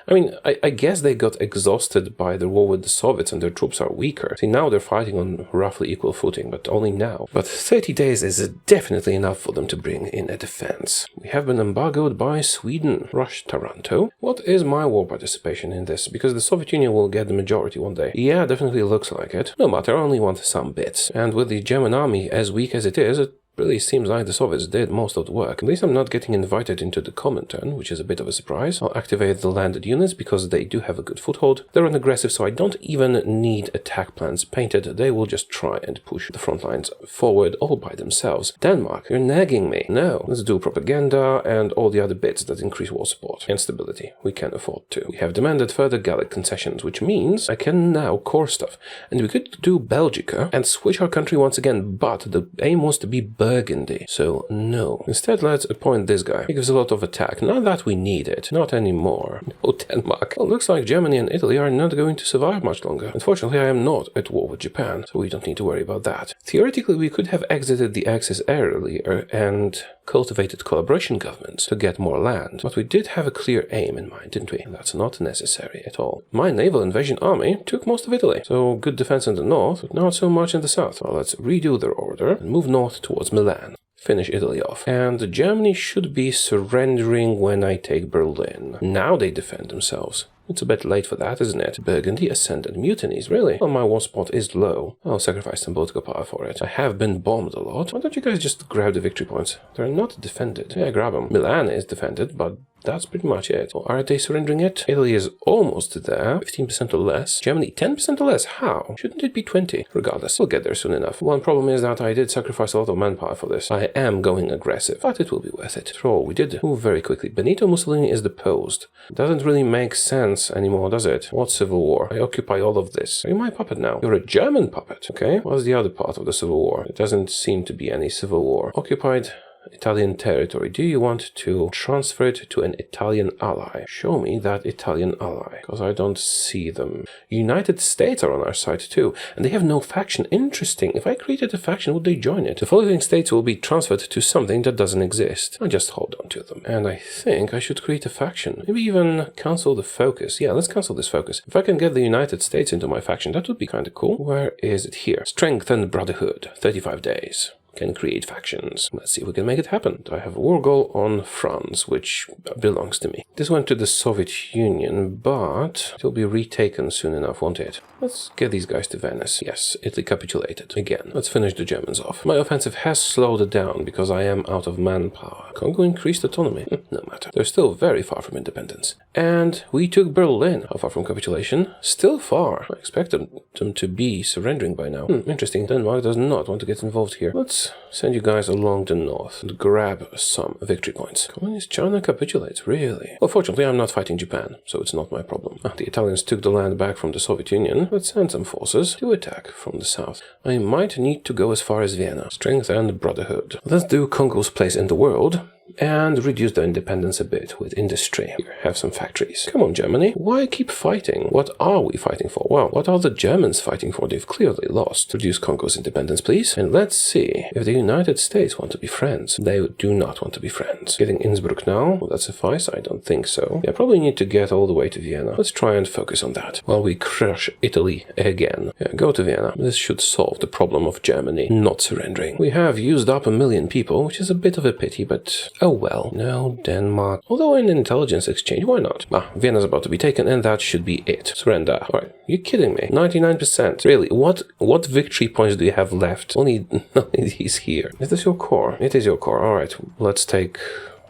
I mean, I guess they got exhausted by the war with the Soviets and their troops are weaker. See, now they're fighting on roughly equal footing, but only now. But 30 days is definitely enough for them to bring in a defense. We have been embargoed by Sweden. Rush Taranto. What is my war participation in this? Because the Soviet Union will get the majority one day. Yeah, definitely looks like it. No matter, I only want some bits. And with the German army as weak as it is, it really seems like the Soviets did most of the work. At least I'm not getting invited into the Comintern, which is a bit of a surprise. I'll activate the landed units because they do have a good foothold. They're unaggressive, so I don't even need attack plans painted. They will just try and push the front lines forward all by themselves. Denmark, you're nagging me. No, let's do propaganda and all the other bits that increase war support and stability. We can afford to. We have demanded further Gallic concessions, which means I can now core stuff. And we could do Belgica and switch our country once again, but the aim was to be Burgundy, so no. Instead, let's appoint this guy. He gives a lot of attack. Not that we need it. Not anymore. No Denmark. Well, looks like Germany and Italy are not going to survive much longer. Unfortunately, I am not at war with Japan, so we don't need to worry about that. Theoretically, we could have exited the Axis earlier and cultivated collaboration governments to get more land. But we did have a clear aim in mind, didn't we? That's not necessary at all. My naval invasion army took most of Italy, so good defense in the north, but not so much in the south. Well, let's redo their order and move north towards Milan. Finish Italy off. And Germany should be surrendering when I take Berlin. Now they defend themselves. It's a bit late for that, isn't it? Burgundy ascended mutinies, really? Well, my war spot is low. I'll sacrifice some political power for it. I have been bombed a lot. Why don't you guys just grab the victory points? They're not defended. Yeah, grab them. Milan is defended, but that's pretty much it. Well, are they surrendering it? Italy is almost there. 15% or less. Germany, 10% or less. How? Shouldn't it be 20? Regardless, we'll get there soon enough. One problem is that I did sacrifice a lot of manpower for this. I am going aggressive, but it will be worth it. After all, we did move very quickly. Benito Mussolini is deposed. Doesn't really make sense anymore, does it? What civil war? I occupy all of this. Are you my puppet now? You're a German puppet, okay? What's the other part of the civil war? It doesn't seem to be any civil war. Occupied Italian territory. Do you want to transfer it to an Italian ally? Show me that Italian ally, because I don't see them. United States are on our side too, and they have no faction. Interesting. If I created a faction, would they join it? The following states will be transferred to something that doesn't exist. I just hold on to them. And I think I should create a faction. Maybe even cancel the focus. Yeah, let's cancel this focus. If I can get the United States into my faction, that would be kind of cool. Where is it? Here. Strength and Brotherhood. 35 days. Can create factions. Let's see if we can make it happen. I have a war goal on France, which belongs to me. This went to the Soviet Union, but it will be retaken soon enough, won't it? Let's get these guys to Venice. Yes, Italy capitulated. Again, let's finish the Germans off. My offensive has slowed down because I am out of manpower. Congo increased autonomy. No matter. They're still very far from independence. And we took Berlin. How far from capitulation? Still far. I expect them to be surrendering by now. Interesting. Denmark does not want to get involved here. Let's send you guys along the north and grab some victory points. Communist China capitulates, really? Well, fortunately, I'm not fighting Japan, so it's not my problem. The Italians took the land back from the Soviet Union. Let's send some forces to attack from the south. I might need to go as far as Vienna. Strength and Brotherhood. Let's do Congo's place in the world and reduce their independence a bit with industry. Here, have some factories. Come on, Germany. Why keep fighting? What are we fighting for? Well, what are the Germans fighting for? They've clearly lost. Reduce Congo's independence, please. And let's see if the United States want to be friends. They do not want to be friends. Getting Innsbruck now? Will that suffice? I don't think so. Yeah, probably need to get all the way to Vienna. Let's try and focus on that while we crush Italy again. Yeah, go to Vienna. This should solve the problem of Germany not surrendering. We have used up 1 million people, which is a bit of a pity, but oh well. No Denmark. Although an intelligence exchange, why not? Vienna's about to be taken, and that should be it. Surrender. Alright, you're kidding me. 99%. Really, what victory points do you have left? Only these here. Is this your core? It is your core. Alright, let's take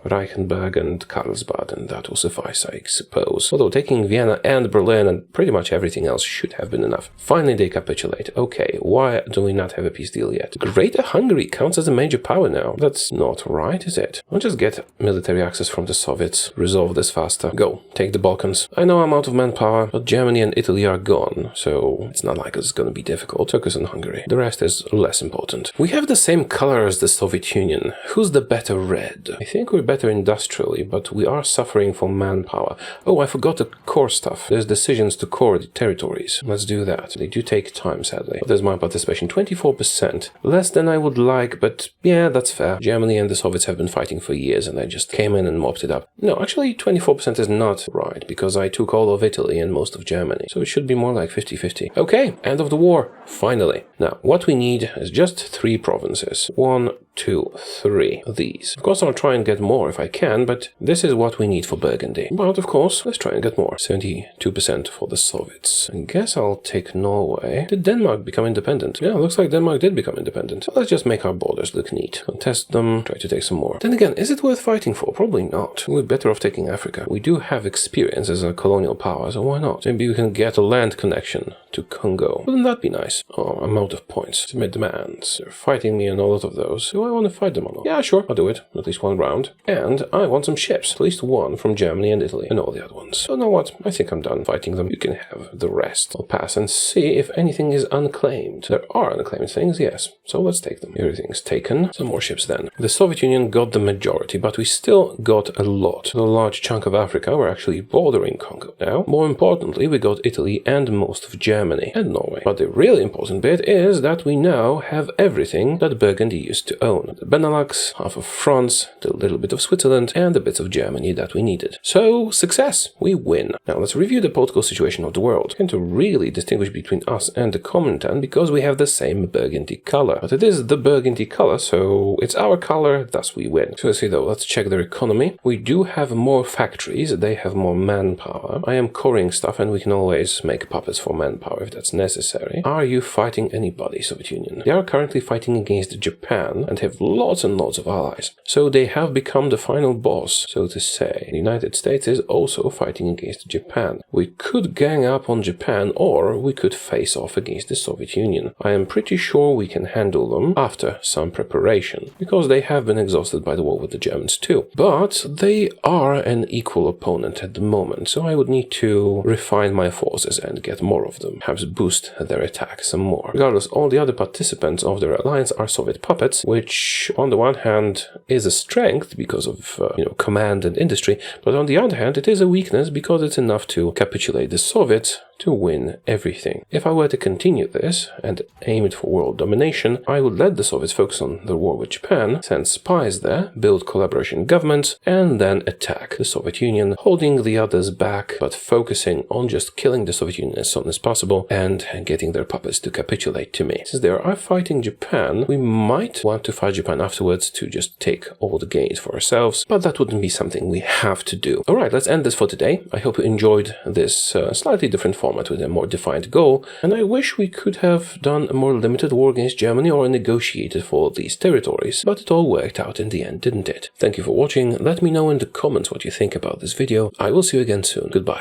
Reichenberg and Karlsbad, and that will suffice, I suppose. Although taking Vienna and Berlin and pretty much everything else should have been enough. Finally, they capitulate. Okay, why do we not have a peace deal yet? Greater Hungary counts as a major power now. That's not right, is it? I'll just get military access from the Soviets. Resolve this faster. Go, take the Balkans. I know I'm out of manpower, but Germany and Italy are gone, so it's not like it's gonna be difficult. Focus on Hungary. The rest is less important. We have the same color as the Soviet Union. Who's the better red? I think we're better industrially, but we are suffering from manpower. Oh, I forgot the core stuff. There's decisions to core the territories. Let's do that. They do take time, sadly. But there's my participation, 24%. Less than I would like, but yeah, that's fair. Germany and the Soviets have been fighting for years, and I just came in and mopped it up. No, actually, 24% is not right, because I took all of Italy and most of Germany. So it should be more like 50-50. Okay, end of the war. Finally. Now, what we need is just 3 provinces. 1, 2, 3 of these. Of course, I'll try and get more if I can, but this is what we need for Burgundy. But of course, let's try and get more. 72% for the Soviets. I guess I'll take Norway. Did Denmark become independent? Yeah, looks like Denmark did become independent. So let's just make our borders look neat. Contest them, try to take some more. Then again, is it worth fighting for? Probably not. We're better off taking Africa. We do have experience as a colonial power, so why not? Maybe we can get a land connection to Congo. Wouldn't that be nice? Oh, I'm out of points. Submit demands. They're fighting me on a lot of those. Do I want to fight them or not? Yeah, sure, I'll do it. At least one round. And I want some ships, at least one from Germany and Italy, and all the other ones. So you know what? I think I'm done fighting them. You can have the rest. I'll pass and see if anything is unclaimed. There are unclaimed things, yes. So let's take them. Everything's taken. Some more ships then. The Soviet Union got the majority, but we still got a lot. A large chunk of Africa were actually bordering Congo now. More importantly, we got Italy and most of Germany and Norway. But the really important bit is that we now have everything that Burgundy used to own. The Benelux, half of France, the little bit of Switzerland, and the bits of Germany that we needed. So, success! We win. Now let's review the political situation of the world. And to really distinguish between us and the Comintern, because we have the same burgundy color. But it is the burgundy color, so it's our color, thus we win. So let's see though, let's check their economy. We do have more factories, they have more manpower. I am coring stuff and we can always make puppets for manpower if that's necessary. Are you fighting anybody, Soviet Union? They are currently fighting against Japan and have lots and lots of allies. So they have become the final boss, so to say. The United States is also fighting against Japan. We could gang up on Japan or we could face off against the Soviet Union. I am pretty sure we can handle them after some preparation, because they have been exhausted by the war with the Germans too. But they are an equal opponent at the moment, so I would need to refine my forces and get more of them, perhaps boost their attack some more. Regardless, all the other participants of their alliance are Soviet puppets, which on the one hand is a strength because of command and industry, but on the other hand it is a weakness because it's enough to capitulate the Soviets to win everything. If I were to continue this and aim it for world domination, I would let the Soviets focus on the war with Japan, send spies there, build collaboration governments, and then attack the Soviet Union, holding the others back, but focusing on just killing the Soviet Union as soon as possible and getting their puppets to capitulate to me. Since they are fighting Japan, we might want to fight Japan afterwards to just take all the gains for ourselves, but that wouldn't be something we have to do. Alright, let's end this for today. I hope you enjoyed this slightly different format with a more defined goal, and I wish we could have done a more limited war against Germany or negotiated for these territories, but it all worked out in the end, didn't it? Thank you for watching. Let me know in the comments what you think about this video. I will see you again soon. Goodbye.